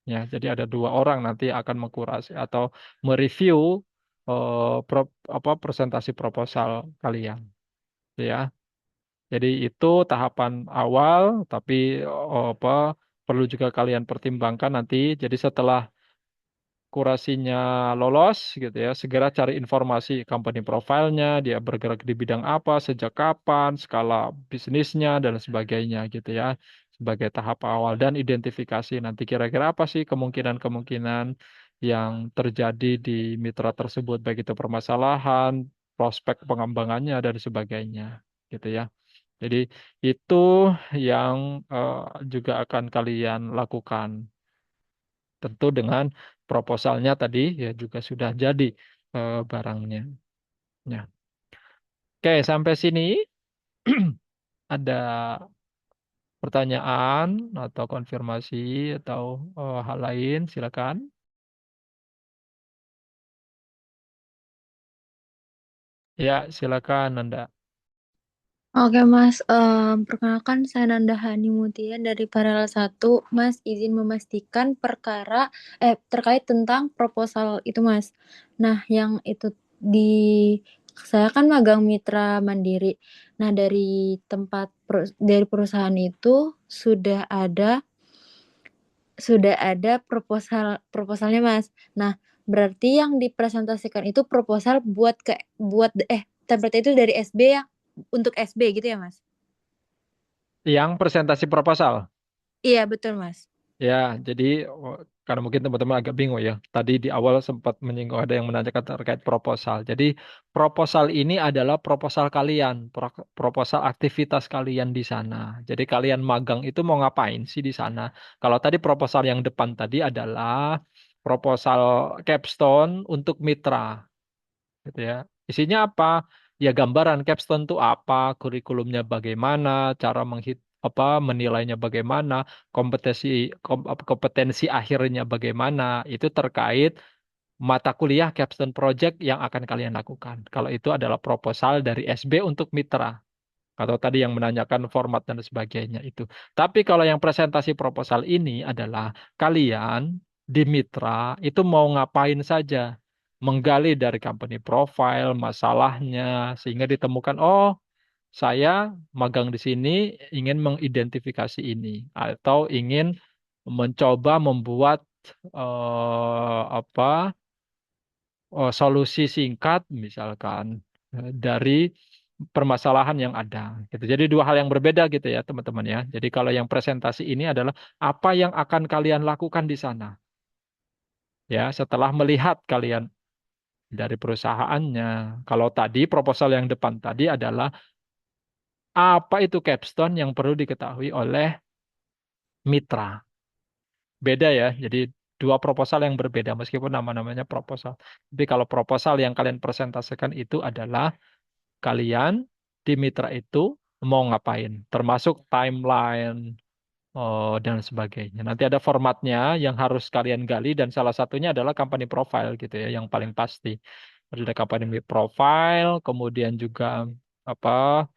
Ya, jadi ada 2 orang nanti akan mengkurasi atau mereview presentasi proposal kalian ya. Jadi itu tahapan awal, tapi apa perlu juga kalian pertimbangkan nanti. Jadi setelah kurasinya lolos gitu ya, segera cari informasi company profile-nya, dia bergerak di bidang apa, sejak kapan, skala bisnisnya dan sebagainya gitu ya, sebagai tahap awal dan identifikasi nanti kira-kira apa sih kemungkinan-kemungkinan yang terjadi di mitra tersebut, baik itu permasalahan, prospek pengembangannya dan sebagainya gitu ya. Jadi itu yang eh, juga akan kalian lakukan. Tentu dengan proposalnya tadi ya juga sudah jadi barangnya. Ya. Oke, sampai sini ada pertanyaan atau konfirmasi atau hal lain, silakan. Ya, silakan Nanda. Oke Mas, perkenalkan saya Nanda Hani Mutia dari Paralel 1. Mas izin memastikan terkait tentang proposal itu Mas. Nah yang itu saya kan magang mitra mandiri. Nah dari perusahaan itu sudah ada proposalnya Mas. Nah berarti yang dipresentasikan itu proposal template itu dari SB ya, untuk SB gitu ya Mas? Yang presentasi proposal. Iya betul Mas. Ya, jadi karena mungkin teman-teman agak bingung ya. Tadi di awal sempat menyinggung ada yang menanyakan terkait proposal. Jadi proposal ini adalah proposal kalian, proposal aktivitas kalian di sana. Jadi kalian magang itu mau ngapain sih di sana? Kalau tadi proposal yang depan tadi adalah proposal capstone untuk mitra gitu ya. Isinya apa? Ya gambaran capstone itu apa, kurikulumnya bagaimana, cara menilainya bagaimana, kompetensi kompetensi akhirnya bagaimana. Itu terkait mata kuliah capstone project yang akan kalian lakukan. Kalau itu adalah proposal dari SB untuk mitra. Atau tadi yang menanyakan format dan sebagainya itu. Tapi kalau yang presentasi proposal ini adalah kalian di mitra itu mau ngapain saja. Menggali dari company profile, masalahnya, sehingga ditemukan, oh saya magang di sini ingin mengidentifikasi ini. Atau ingin mencoba membuat apa solusi singkat misalkan dari permasalahan yang ada gitu. Jadi 2 hal yang berbeda gitu ya teman-teman ya. Jadi kalau yang presentasi ini adalah apa yang akan kalian lakukan di sana ya setelah melihat kalian dari perusahaannya. Kalau tadi proposal yang depan tadi adalah apa itu capstone yang perlu diketahui oleh mitra. Beda ya. Jadi 2 proposal yang berbeda meskipun nama-namanya proposal. Tapi kalau proposal yang kalian presentasikan itu adalah kalian di mitra itu mau ngapain, termasuk timeline dan sebagainya. Nanti ada formatnya yang harus kalian gali dan salah satunya adalah company profile gitu ya, yang paling pasti. Ada company profile, kemudian juga apa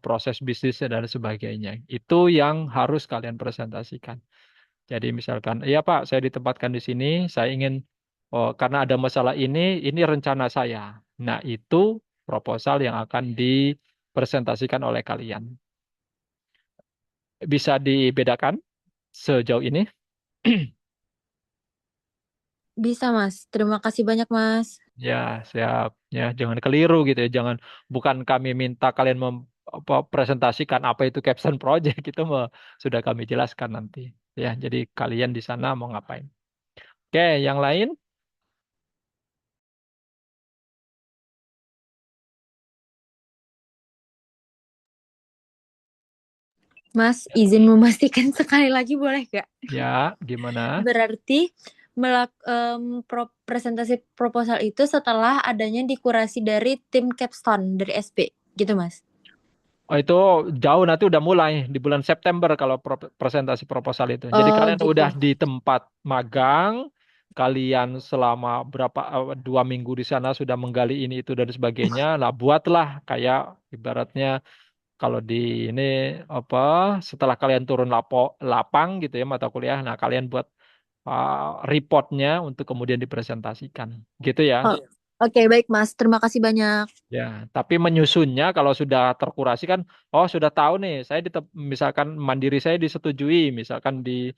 proses bisnis dan sebagainya. Itu yang harus kalian presentasikan. Jadi misalkan, iya Pak, saya ditempatkan di sini, saya ingin, oh, karena ada masalah ini rencana saya. Nah, itu proposal yang akan dipresentasikan oleh kalian. Bisa dibedakan sejauh ini? Bisa Mas, terima kasih banyak Mas. Ya, siap. Ya, jangan keliru gitu ya. Bukan kami minta kalian presentasikan apa itu capstone project, itu sudah kami jelaskan nanti. Ya, jadi kalian di sana mau ngapain. Oke, yang lain? Mas, izin memastikan sekali lagi boleh gak? Ya, gimana? Berarti presentasi proposal itu setelah adanya dikurasi dari tim Capstone dari SP, gitu Mas? Oh itu jauh nanti udah mulai di bulan September kalau presentasi proposal itu. Jadi Oh kalian gitu. udah di tempat magang, kalian selama berapa 2 minggu di sana sudah menggali ini itu dan sebagainya. Nah buatlah kayak ibaratnya kalau di ini apa setelah kalian turun lapang gitu ya mata kuliah, nah kalian buat reportnya untuk kemudian dipresentasikan, gitu ya. Oh, oke, baik Mas. Terima kasih banyak. Ya, tapi menyusunnya kalau sudah terkurasi kan, oh sudah tahu nih, saya misalkan mandiri saya disetujui, misalkan di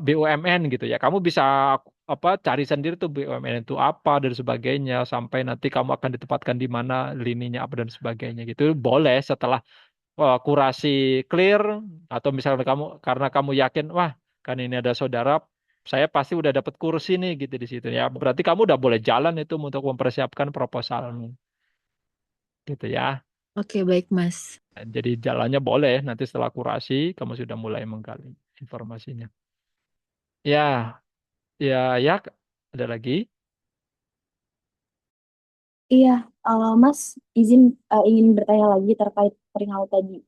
BUMN gitu ya, kamu bisa apa cari sendiri tuh BUMN itu apa dan sebagainya, sampai nanti kamu akan ditempatkan di mana, lininya apa dan sebagainya gitu, boleh setelah kurasi clear, atau misalkan kamu karena kamu yakin, wah kan ini ada saudara, saya pasti udah dapat kursi nih gitu di situ ya, berarti kamu udah boleh jalan itu untuk mempersiapkan proposalmu gitu ya. Oke, baik Mas. Jadi jalannya boleh nanti setelah kurasi kamu sudah mulai menggali informasinya. Ya, ya, ada lagi. Iya, Mas izin ingin bertanya lagi terkait perihal tadi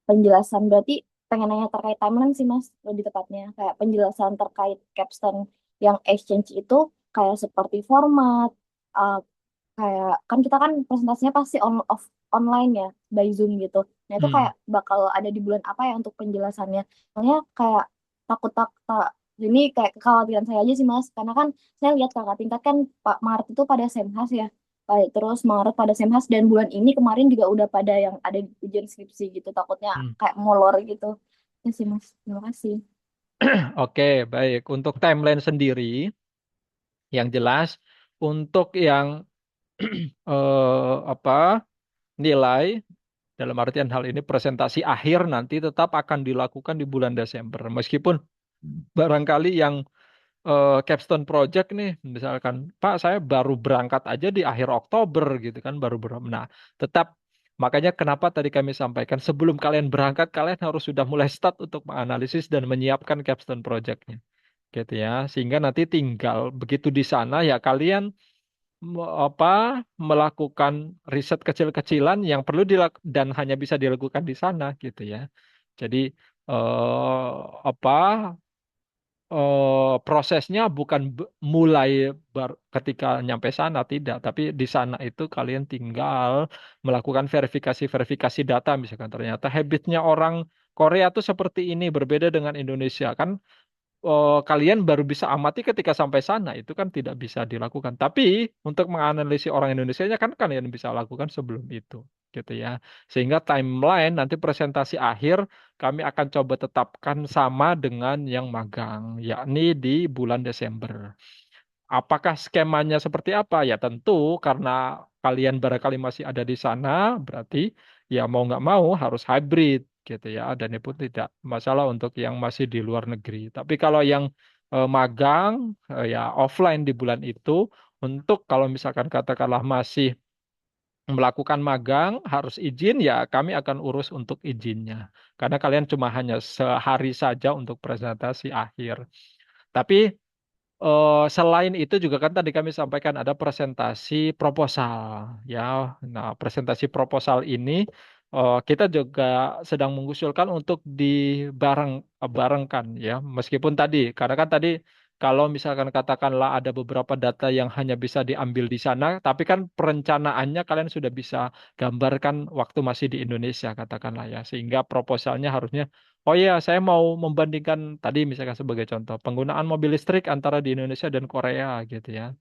penjelasan. Berarti pengen nanya terkait timeline sih Mas, lebih tepatnya kayak penjelasan terkait capstone yang exchange itu kayak seperti format, uh, kayak kan kita kan presentasinya pasti online ya by Zoom gitu. Nah itu Hmm. kayak bakal ada di bulan apa ya untuk penjelasannya? Soalnya kayak takut tak tak ini kayak kekhawatiran saya aja sih Mas, karena kan saya lihat kakak tingkat kan Pak Maret itu pada Semhas ya. Baik, terus Maret pada Semhas dan bulan ini kemarin juga udah pada yang ada ujian skripsi gitu. Takutnya Hmm. kayak molor gitu. Ya sih Mas, terima kasih. Oke, baik. Untuk timeline sendiri, yang jelas untuk yang apa nilai dalam artian hal ini presentasi akhir nanti tetap akan dilakukan di bulan Desember. Meskipun barangkali yang capstone project nih, misalkan, Pak, saya baru berangkat aja di akhir Oktober gitu kan, baru berangkat. Nah, tetap makanya kenapa tadi kami sampaikan sebelum kalian berangkat, kalian harus sudah mulai start untuk menganalisis dan menyiapkan capstone projectnya, gitu ya. Sehingga nanti tinggal begitu di sana ya kalian apa melakukan riset kecil-kecilan yang perlu dan hanya bisa dilakukan di sana, gitu ya. Jadi apa prosesnya bukan mulai ketika nyampe sana, tidak, tapi di sana itu kalian tinggal melakukan verifikasi-verifikasi data, misalkan ternyata habitnya orang Korea tuh seperti ini berbeda dengan Indonesia kan, kalian baru bisa amati ketika sampai sana, itu kan tidak bisa dilakukan. Tapi untuk menganalisis orang Indonesia kan kalian bisa lakukan sebelum itu, gitu ya. Sehingga timeline nanti presentasi akhir kami akan coba tetapkan sama dengan yang magang, yakni di bulan Desember. Apakah skemanya seperti apa? Ya tentu karena kalian barangkali masih ada di sana, berarti ya mau nggak mau harus hybrid gitu ya. Dan itu tidak masalah untuk yang masih di luar negeri. Tapi kalau yang magang ya offline di bulan itu, untuk kalau misalkan katakanlah masih melakukan magang harus izin ya kami akan urus untuk izinnya. Karena kalian cuma hanya sehari saja untuk presentasi akhir. Tapi selain itu juga kan tadi kami sampaikan ada presentasi proposal ya. Nah, presentasi proposal ini kita juga sedang mengusulkan untuk barengkan ya. Meskipun tadi karena kan tadi kalau misalkan katakanlah ada beberapa data yang hanya bisa diambil di sana, tapi kan perencanaannya kalian sudah bisa gambarkan waktu masih di Indonesia katakanlah ya. Sehingga proposalnya harusnya, oh iya, saya mau membandingkan tadi misalkan sebagai contoh penggunaan mobil listrik antara di Indonesia dan Korea gitu ya.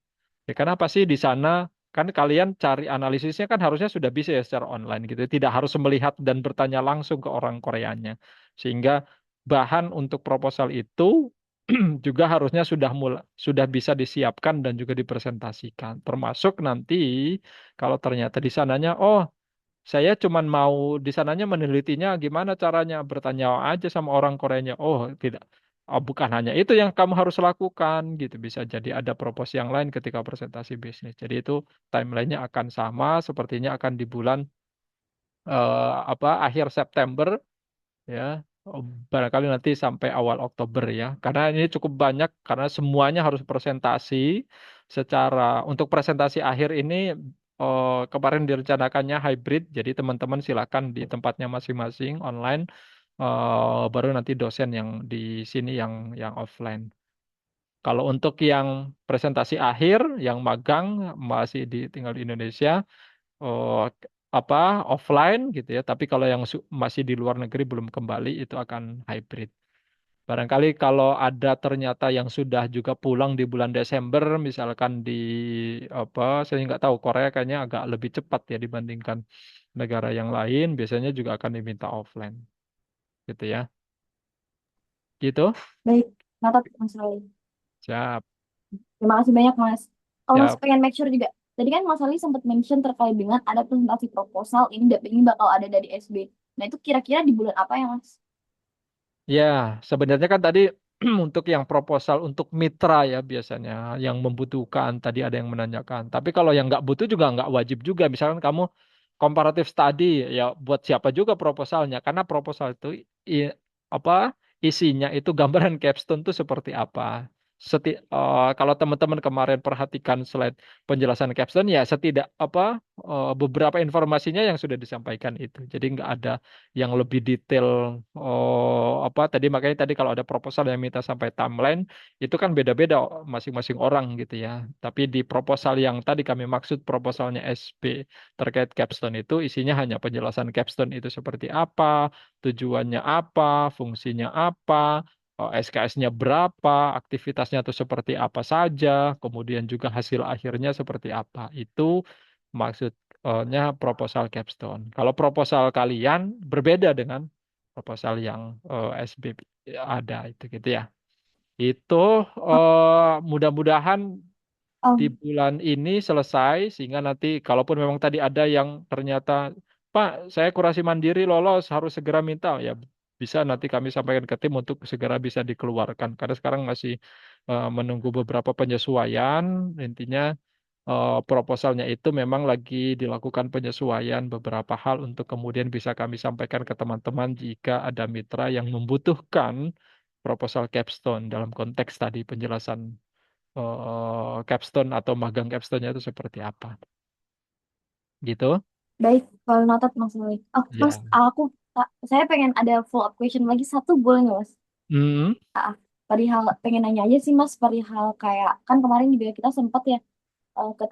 Ya kenapa sih di sana kan kalian cari analisisnya kan harusnya sudah bisa ya secara online gitu. Tidak harus melihat dan bertanya langsung ke orang Koreanya. Sehingga bahan untuk proposal itu juga harusnya sudah bisa disiapkan dan juga dipresentasikan. Termasuk nanti kalau ternyata di sananya, oh saya cuman mau di sananya menelitinya gimana caranya, bertanya aja sama orang Koreanya. Oh, tidak. Oh, bukan hanya itu yang kamu harus lakukan gitu. Bisa jadi ada proposal yang lain ketika presentasi bisnis. Jadi itu timelinenya akan sama, sepertinya akan di bulan akhir September ya. Oh, barangkali nanti sampai awal Oktober ya. Karena ini cukup banyak karena semuanya harus presentasi secara untuk presentasi akhir ini kemarin direncanakannya hybrid. Jadi teman-teman silakan di tempatnya masing-masing online. Baru nanti dosen yang di sini yang offline. Kalau untuk yang presentasi akhir, yang magang masih tinggal di Indonesia, oh, apa offline gitu ya. Tapi kalau yang masih di luar negeri belum kembali itu akan hybrid. Barangkali kalau ada ternyata yang sudah juga pulang di bulan Desember, misalkan di apa, saya nggak tahu Korea kayaknya agak lebih cepat ya dibandingkan negara yang lain. Biasanya juga akan diminta offline, gitu ya. Gitu. Baik, Natat Mas Ali. Siap, Terima kasih banyak Mas. Oh Mas siap. pengen make sure juga. Tadi kan Mas Ali sempat mention terkait dengan ada presentasi proposal ini bakal ada dari SB. Nah itu kira-kira di bulan apa ya Mas? Ya, sebenarnya kan tadi untuk yang proposal untuk mitra ya biasanya yang membutuhkan tadi ada yang menanyakan. Tapi kalau yang nggak butuh juga nggak wajib juga. Misalkan kamu comparative study ya buat siapa juga proposalnya karena proposal itu apa isinya itu gambaran capstone itu seperti apa. Kalau teman-teman kemarin perhatikan slide penjelasan capstone ya beberapa informasinya yang sudah disampaikan itu. Jadi nggak ada yang lebih detail makanya tadi kalau ada proposal yang minta sampai timeline itu kan beda-beda masing-masing orang gitu ya. Tapi di proposal yang tadi kami maksud proposalnya SB terkait capstone itu isinya hanya penjelasan capstone itu seperti apa, tujuannya apa, fungsinya apa, SKS-nya berapa, aktivitasnya itu seperti apa saja, kemudian juga hasil akhirnya seperti apa. Itu maksudnya proposal capstone. Kalau proposal kalian berbeda dengan proposal yang SB ada itu gitu ya. Itu mudah-mudahan di Um, bulan ini selesai sehingga nanti kalaupun memang tadi ada yang ternyata Pak, saya kurasi mandiri lolos harus segera minta ya bisa nanti kami sampaikan ke tim untuk segera bisa dikeluarkan karena sekarang masih menunggu beberapa penyesuaian intinya proposalnya itu memang lagi dilakukan penyesuaian beberapa hal untuk kemudian bisa kami sampaikan ke teman-teman jika ada mitra yang membutuhkan proposal capstone dalam konteks tadi penjelasan capstone atau magang capstone-nya itu seperti apa. Gitu? Baik, kalau notat Mas Ali. Oh Mas, Ya. saya pengen ada follow up question lagi satu boleh nggak Mas? Hmm. Perihal pengen nanya aja sih Mas, perihal kayak kan kemarin juga kita sempat ya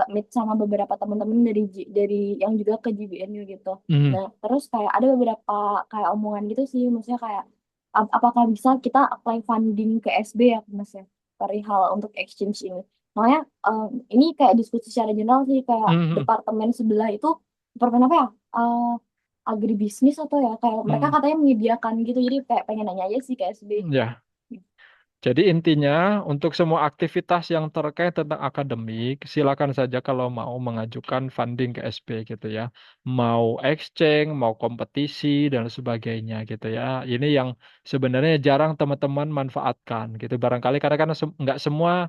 meet sama beberapa teman-teman dari yang juga ke GBNU gitu. Hmm. Nah, terus kayak ada beberapa kayak omongan gitu sih, maksudnya kayak apakah bisa kita apply funding ke SB ya, Mas ya, perihal untuk exchange ini. Makanya ini kayak diskusi secara general sih kayak Hmm. departemen sebelah itu departemen apa ya? Agribisnis atau ya kayak mereka Hmm. katanya menyediakan gitu. Jadi kayak pengen nanya aja sih ke SB. Ya. Jadi intinya untuk semua aktivitas yang terkait tentang akademik, silakan saja kalau mau mengajukan funding ke SP gitu ya. Mau exchange, mau kompetisi dan sebagainya gitu ya. Ini yang sebenarnya jarang teman-teman manfaatkan gitu. Barangkali karena kan nggak semua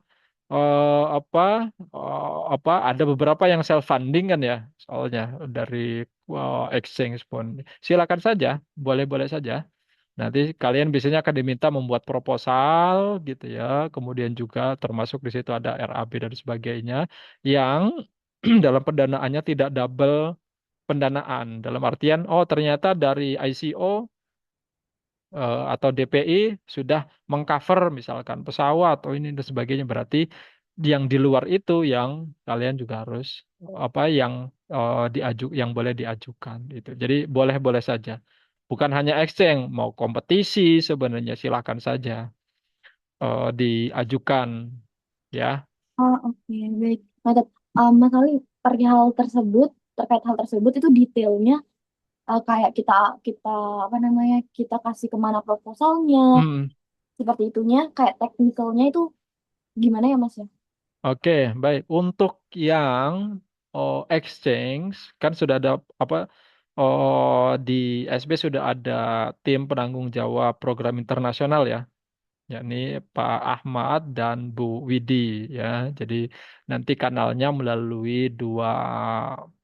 ada beberapa yang self funding kan ya soalnya dari exchange pun. Silakan saja, boleh-boleh saja. Nanti kalian biasanya akan diminta membuat proposal gitu ya. Kemudian juga termasuk di situ ada RAB dan sebagainya yang dalam pendanaannya tidak double pendanaan. Dalam artian, oh ternyata dari ICO atau DPI sudah mengcover misalkan pesawat atau ini dan sebagainya. Berarti yang di luar itu yang kalian juga harus yang yang boleh diajukan itu. Jadi boleh-boleh saja. Bukan hanya exchange, mau kompetisi sebenarnya silakan saja diajukan ya. Oh, oke, baik. Nah, Mas Ali, terkait hal tersebut itu detailnya kayak kita kita apa namanya kita kasih kemana proposalnya Hmm. seperti itunya kayak teknikalnya itu gimana ya Mas ya? Oke, baik. Untuk yang exchange kan sudah ada apa di SB sudah ada tim penanggung jawab program internasional ya, yakni Pak Ahmad dan Bu Widi ya. Jadi nanti kanalnya melalui dua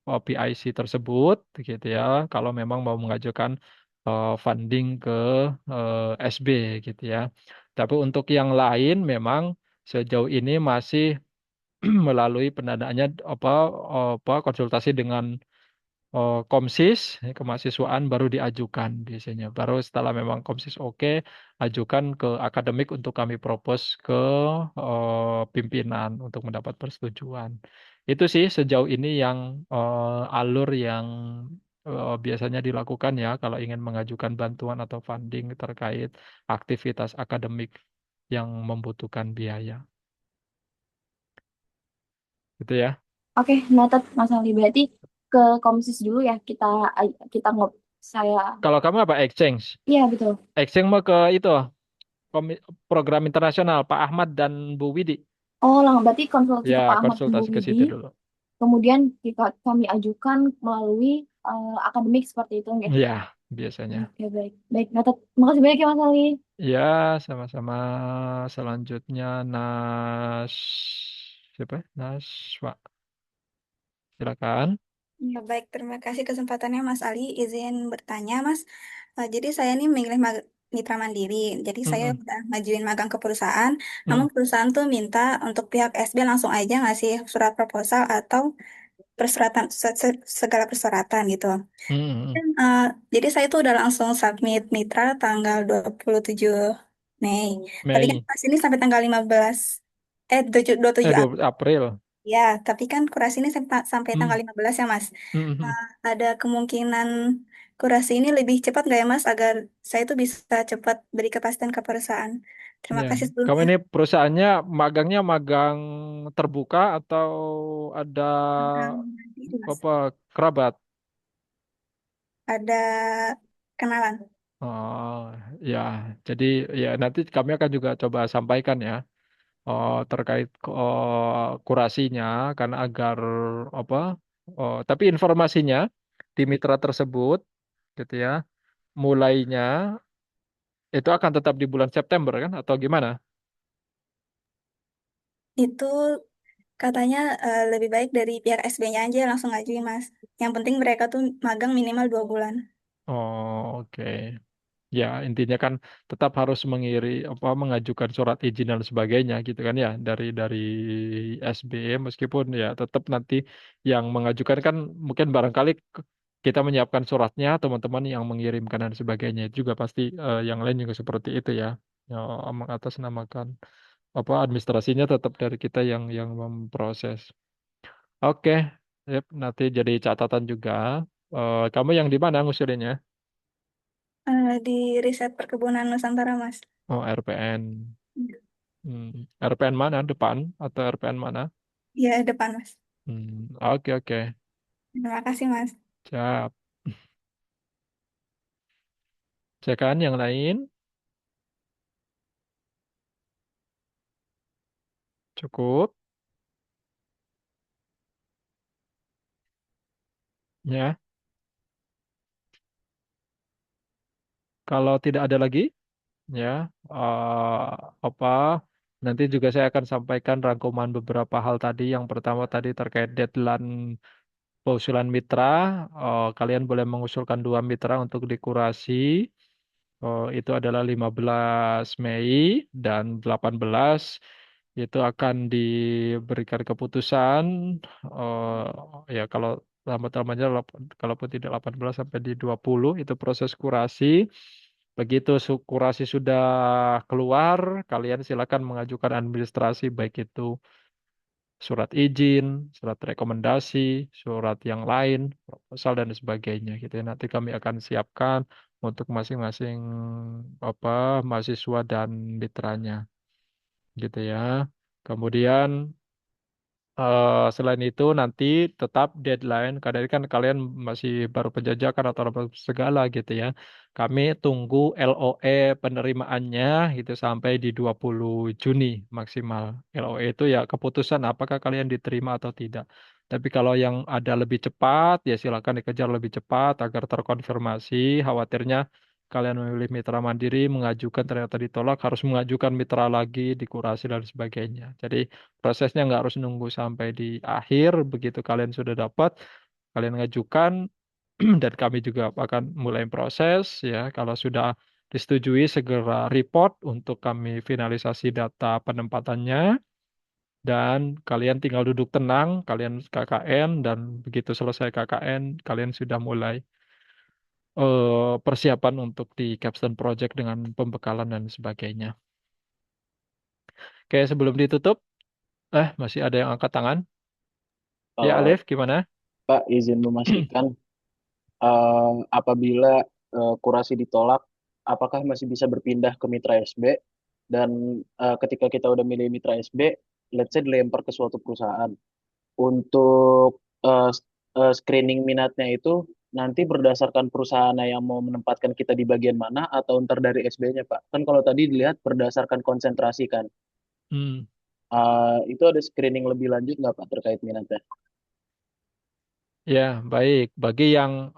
PIC tersebut gitu ya. Kalau memang mau mengajukan funding ke SB gitu ya. Tapi untuk yang lain memang sejauh ini masih melalui pendanaannya apa konsultasi dengan Komsis kemahasiswaan baru diajukan biasanya. Baru setelah memang Komsis oke, ajukan ke akademik untuk kami propose ke pimpinan untuk mendapat persetujuan. Itu sih sejauh ini yang alur yang biasanya dilakukan ya kalau ingin mengajukan bantuan atau funding terkait aktivitas akademik yang membutuhkan biaya. Gitu ya. Oke, noted Mas Ali. Berarti ke Komsis dulu ya kita saya. Kalau kamu apa exchange? Iya, betul. Exchange mau ke itu program internasional Pak Ahmad dan Bu Widi. Oh, berarti konsultasi Ya, ke Pak Ahmad Bu konsultasi ke Widi, situ dulu. kemudian kami ajukan melalui akademik seperti itu, nggih. Ya, biasanya. Oke, baik. Baik, noted. Makasih banyak ya Mas Ali. Ya, sama-sama. Selanjutnya Nas siapa? Naswa. Silakan. Ya, baik, terima kasih kesempatannya Mas Ali. Izin bertanya, Mas. Jadi saya nih memilih mitra mandiri. Jadi saya Mm-mm. udah ngajuin magang ke perusahaan. Namun Mm. perusahaan tuh minta untuk pihak SB langsung aja ngasih surat proposal atau persyaratan segala persyaratan gitu. Mm-mm. Dan, jadi saya tuh udah langsung submit mitra tanggal 27 Mei. Tapi kan Mei. pas ini sampai tanggal 15 27 20 April. Ya, tapi kan kurasi ini sampai tanggal Mm. 15 ya, Mas. Mm-mm. Nah, ada kemungkinan kurasi ini lebih cepat nggak ya, Mas, agar saya tuh bisa cepat beri kepastian ke perusahaan. Terima Ya. kasih Kamu sebelumnya. ini perusahaannya magangnya magang terbuka atau ada Itu, Mas. apa kerabat? Ada kenalan. Oh, ya. Jadi ya nanti kami akan juga coba sampaikan ya terkait kurasinya karena agar apa tapi informasinya di mitra tersebut gitu ya mulainya itu akan tetap di bulan September kan atau gimana? Itu katanya lebih baik dari pihak SB-nya aja langsung ngajuin, Mas. Yang penting mereka tuh magang minimal 2 bulan. Oh, oke. Ya, intinya kan tetap harus mengajukan surat izin dan sebagainya gitu kan ya dari SB meskipun ya tetap nanti yang mengajukan kan mungkin barangkali kita menyiapkan suratnya teman-teman yang mengirimkan dan sebagainya itu juga pasti yang lain juga seperti itu ya. Ya, mengatasnamakan administrasinya tetap dari kita yang memproses. Oke, yep, nanti jadi catatan juga. Kamu yang di mana ngusulinnya? Di riset perkebunan Nusantara, Mas. Oh, RPN. RPN mana? Depan atau RPN mana? Ya, depan, Mas. Oke, oke. Terima kasih, Mas. Siap. Cekan yang lain? Cukup. Ya. Kalau tidak ada lagi, ya. eh, apa? Nanti juga saya akan sampaikan rangkuman beberapa hal tadi. Yang pertama tadi terkait deadline pengusulan mitra. Kalian boleh mengusulkan 2 mitra untuk dikurasi. Itu adalah 15 Mei dan 18 itu akan diberikan keputusan ya kalau lambat-lambatnya kalaupun tidak 18 sampai di 20 itu proses kurasi. Begitu kurasi sudah keluar, kalian silakan mengajukan administrasi baik itu surat izin, surat rekomendasi, surat yang lain, proposal dan sebagainya gitu ya. Nanti kami akan siapkan untuk masing-masing apa mahasiswa dan mitranya gitu ya. Kemudian selain itu nanti tetap deadline karena ini kan kalian masih baru penjajakan atau apa segala gitu ya. Kami tunggu LOE penerimaannya itu sampai di 20 Juni maksimal. LOE itu ya keputusan apakah kalian diterima atau tidak. Tapi kalau yang ada lebih cepat ya silakan dikejar lebih cepat agar terkonfirmasi. Khawatirnya kalian memilih mitra mandiri mengajukan ternyata ditolak harus mengajukan mitra lagi dikurasi dan sebagainya. Jadi prosesnya nggak harus nunggu sampai di akhir, begitu kalian sudah dapat, kalian ngajukan, dan kami juga akan mulai proses ya. Kalau sudah disetujui segera report untuk kami finalisasi data penempatannya dan kalian tinggal duduk tenang, kalian KKN dan begitu selesai KKN kalian sudah mulai persiapan untuk di capstone project dengan pembekalan dan sebagainya. Oke, sebelum ditutup, masih ada yang angkat tangan? Ya, Eh, Alif, gimana? Pak, izin memastikan apabila kurasi ditolak, apakah masih bisa berpindah ke mitra SB? Dan ketika kita udah milih mitra SB, let's say dilempar ke suatu perusahaan. Untuk screening minatnya itu nanti berdasarkan perusahaan yang mau menempatkan kita di bagian mana atau ntar dari SB-nya, Pak? Kan kalau tadi dilihat berdasarkan konsentrasi kan. Hmm. Itu ada screening lebih lanjut nggak, Pak, terkait minatnya? Ya, baik. Bagi yang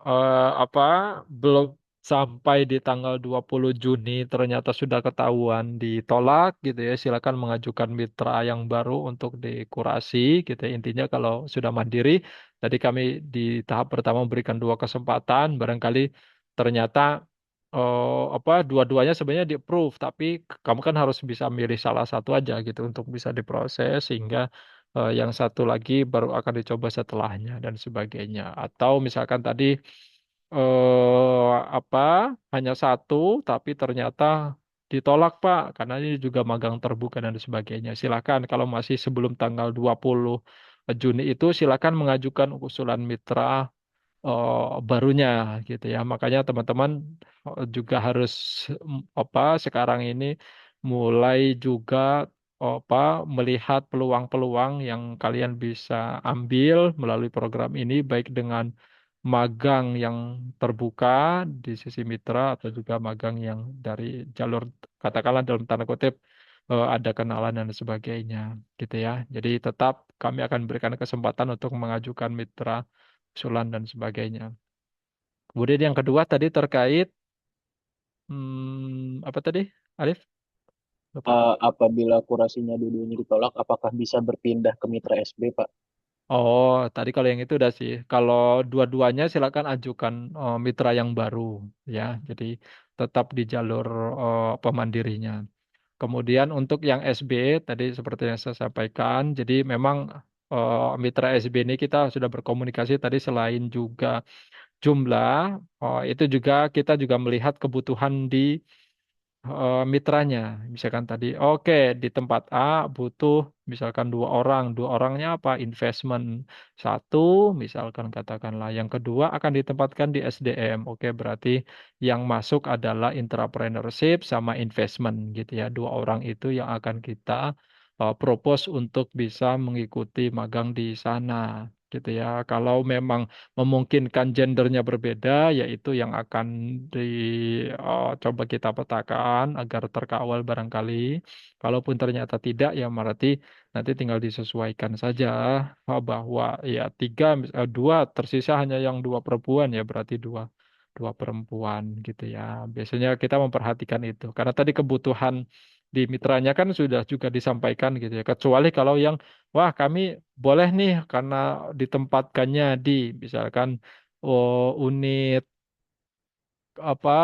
apa belum sampai di tanggal 20 Juni ternyata sudah ketahuan ditolak gitu ya, silakan mengajukan mitra yang baru untuk dikurasi gitu ya. Intinya kalau sudah mandiri, tadi kami di tahap pertama memberikan dua kesempatan, barangkali ternyata dua-duanya sebenarnya di approve, tapi kamu kan harus bisa milih salah satu aja gitu untuk bisa diproses sehingga yang satu lagi baru akan dicoba setelahnya dan sebagainya. Atau misalkan tadi eh apa hanya satu tapi ternyata ditolak Pak karena ini juga magang terbuka dan sebagainya. Silakan kalau masih sebelum tanggal 20 Juni itu silakan mengajukan usulan mitra barunya gitu ya. Makanya teman-teman juga harus sekarang ini mulai juga apa melihat peluang-peluang yang kalian bisa ambil melalui program ini baik dengan magang yang terbuka di sisi mitra atau juga magang yang dari jalur katakanlah dalam tanda kutip ada kenalan dan sebagainya gitu ya. Jadi tetap kami akan berikan kesempatan untuk mengajukan mitra usulan dan sebagainya. Kemudian yang kedua tadi terkait apa tadi, Arif? Lupa. Apabila kurasinya dua-duanya ditolak, apakah bisa berpindah ke mitra SB, Pak? Oh, tadi kalau yang itu udah sih. Kalau dua-duanya silakan ajukan mitra yang baru ya. Jadi tetap di jalur pemandirinya. Kemudian untuk yang SB tadi seperti yang saya sampaikan, jadi memang mitra SB ini kita sudah berkomunikasi tadi selain juga jumlah, itu juga kita juga melihat kebutuhan di mitranya. Misalkan tadi, oke, di tempat A butuh misalkan dua orangnya apa? Investment satu, misalkan katakanlah. Yang kedua akan ditempatkan di SDM. Oke, berarti yang masuk adalah entrepreneurship sama investment gitu ya. Dua orang itu yang akan kita propose untuk bisa mengikuti magang di sana. Gitu ya. Kalau memang memungkinkan gendernya berbeda, yaitu yang akan dicoba kita petakan agar terkawal barangkali. Kalaupun ternyata tidak, ya berarti nanti tinggal disesuaikan saja bahwa ya dua tersisa hanya yang dua perempuan ya berarti dua dua perempuan gitu ya. Biasanya kita memperhatikan itu karena tadi kebutuhan di mitranya kan sudah juga disampaikan gitu ya. Kecuali kalau yang wah kami boleh nih karena ditempatkannya di misalkan unit apa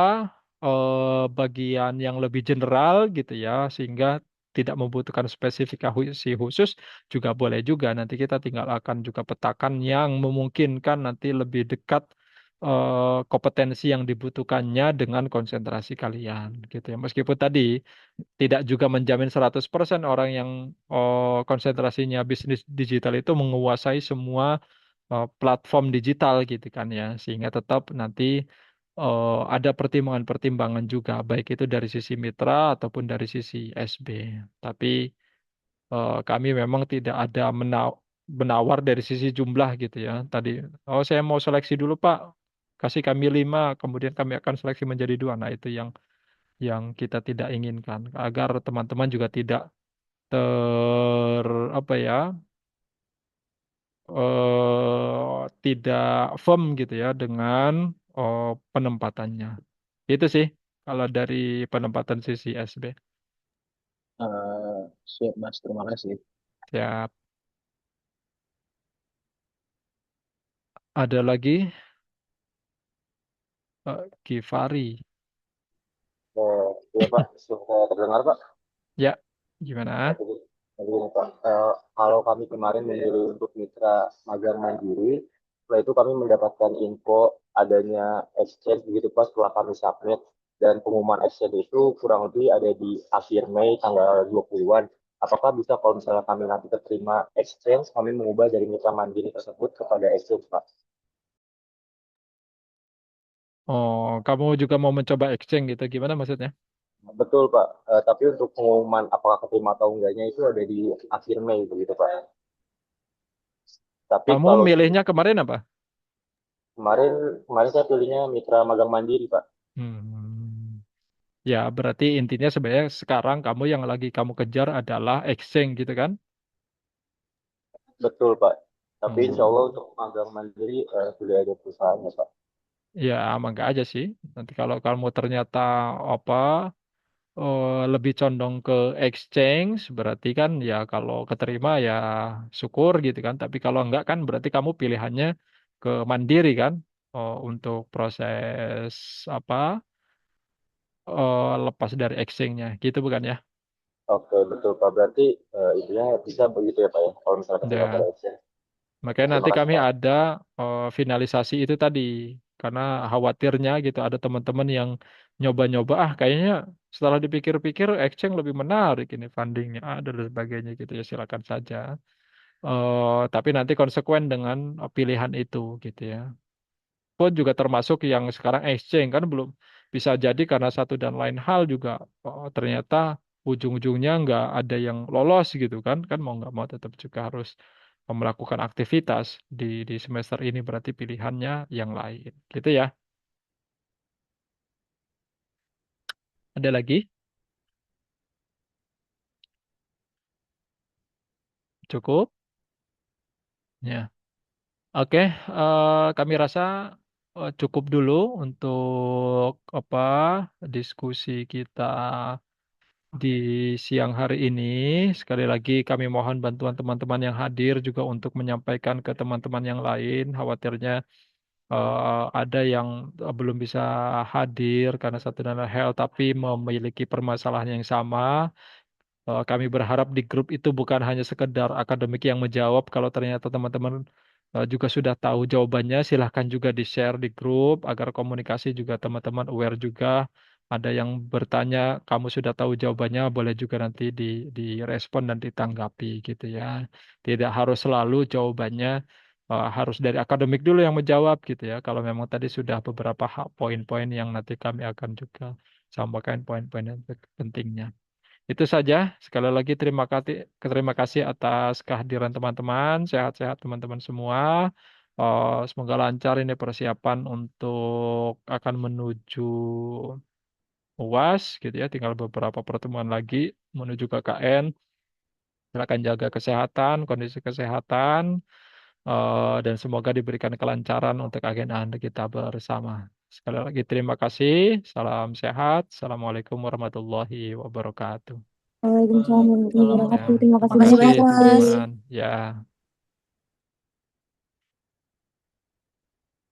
bagian yang lebih general gitu ya sehingga tidak membutuhkan spesifikasi khusus juga boleh juga nanti kita tinggal akan juga petakan yang memungkinkan nanti lebih dekat kompetensi yang dibutuhkannya dengan konsentrasi kalian gitu ya meskipun tadi tidak juga menjamin 100% orang yang konsentrasinya bisnis digital itu menguasai semua platform digital gitu kan ya sehingga tetap nanti ada pertimbangan-pertimbangan juga baik itu dari sisi mitra ataupun dari sisi SB tapi kami memang tidak ada menawar dari sisi jumlah gitu ya tadi oh saya mau seleksi dulu Pak kasih kami 5 kemudian kami akan seleksi menjadi 2 nah itu yang kita tidak inginkan agar teman-teman juga tidak ter apa ya tidak firm gitu ya dengan penempatannya. Itu sih kalau dari penempatan sisi SB. Siap, Mas. Terima kasih. Siap. Ada lagi? Givari. Iya Pak, sudah terdengar Pak. Ya, gimana? Jadi, jadi gini, Pak, kalau kami kemarin memilih untuk mitra magang mandiri, setelah itu kami mendapatkan info adanya exchange begitu Pak setelah kami submit dan pengumuman exchange itu kurang lebih ada di akhir Mei tanggal 20-an. Apakah bisa kalau misalnya kami nanti terima exchange, kami mengubah dari mitra mandiri tersebut kepada exchange Pak? Oh, kamu juga mau mencoba exchange gitu? Gimana maksudnya? Betul Pak. Tapi untuk pengumuman apakah keterima atau enggaknya itu ada di akhir Mei begitu Pak. Tapi Kamu kalau milihnya kemarin apa? kemarin kemarin saya pilihnya mitra magang mandiri Pak. Hmm. Ya, berarti intinya sebenarnya sekarang kamu yang lagi kamu kejar adalah exchange gitu kan? Betul Pak. Tapi insya Hmm. Allah untuk magang mandiri sudah ada perusahaannya Pak. Ya, mangga aja sih. Nanti kalau kamu ternyata apa lebih condong ke exchange, berarti kan ya kalau keterima ya syukur gitu kan. Tapi kalau enggak kan berarti kamu pilihannya ke mandiri kan? Untuk proses apa lepas dari exchange-nya, gitu bukan ya? Oke betul Pak. Berarti intinya bisa begitu ya Pak ya. Kalau misalnya keterima pada Ya. exchange. Makanya Terima nanti kasih kami Pak. ada finalisasi itu tadi. Karena khawatirnya gitu ada teman-teman yang nyoba-nyoba, kayaknya setelah dipikir-pikir Exchange lebih menarik ini fundingnya dan sebagainya gitu ya silakan saja. Tapi nanti konsekuen dengan pilihan itu gitu ya. Pun juga termasuk yang sekarang Exchange kan belum bisa jadi karena satu dan lain hal juga ternyata ujung-ujungnya nggak ada yang lolos gitu kan mau nggak mau tetap juga harus melakukan aktivitas di semester ini berarti pilihannya yang lain gitu ya. Ada lagi? Cukup? Ya. Oke, kami rasa cukup dulu untuk apa diskusi kita di siang hari ini. Sekali lagi kami mohon bantuan teman-teman yang hadir juga untuk menyampaikan ke teman-teman yang lain. Khawatirnya ada yang belum bisa hadir karena satu dan lain hal, tapi memiliki permasalahan yang sama. Kami berharap di grup itu bukan hanya sekedar akademik yang menjawab. Kalau ternyata teman-teman juga sudah tahu jawabannya, silahkan juga di-share di grup agar komunikasi juga teman-teman aware juga. Ada yang bertanya, kamu sudah tahu jawabannya, boleh juga nanti direspon dan ditanggapi gitu ya. Tidak harus selalu jawabannya harus dari akademik dulu yang menjawab gitu ya. Kalau memang tadi sudah beberapa poin-poin yang nanti kami akan juga sampaikan poin-poin yang pentingnya. Itu saja. Sekali lagi terima kasih atas kehadiran teman-teman. Sehat-sehat teman-teman semua. Semoga lancar ini persiapan untuk akan menuju UAS gitu ya. Tinggal beberapa pertemuan lagi menuju KKN. Silakan jaga kesehatan, kondisi kesehatan, dan semoga diberikan kelancaran untuk agenda kita bersama. Sekali lagi terima kasih. Salam sehat. Assalamualaikum warahmatullahi wabarakatuh. Waalaikumsalam warahmatullahi Waalaikumsalam wabarakatuh. warahmatullahi Terima Ya, kasih terima Makasih banyak kasih banyak Mas Mas. Idris. teman-teman. Ya.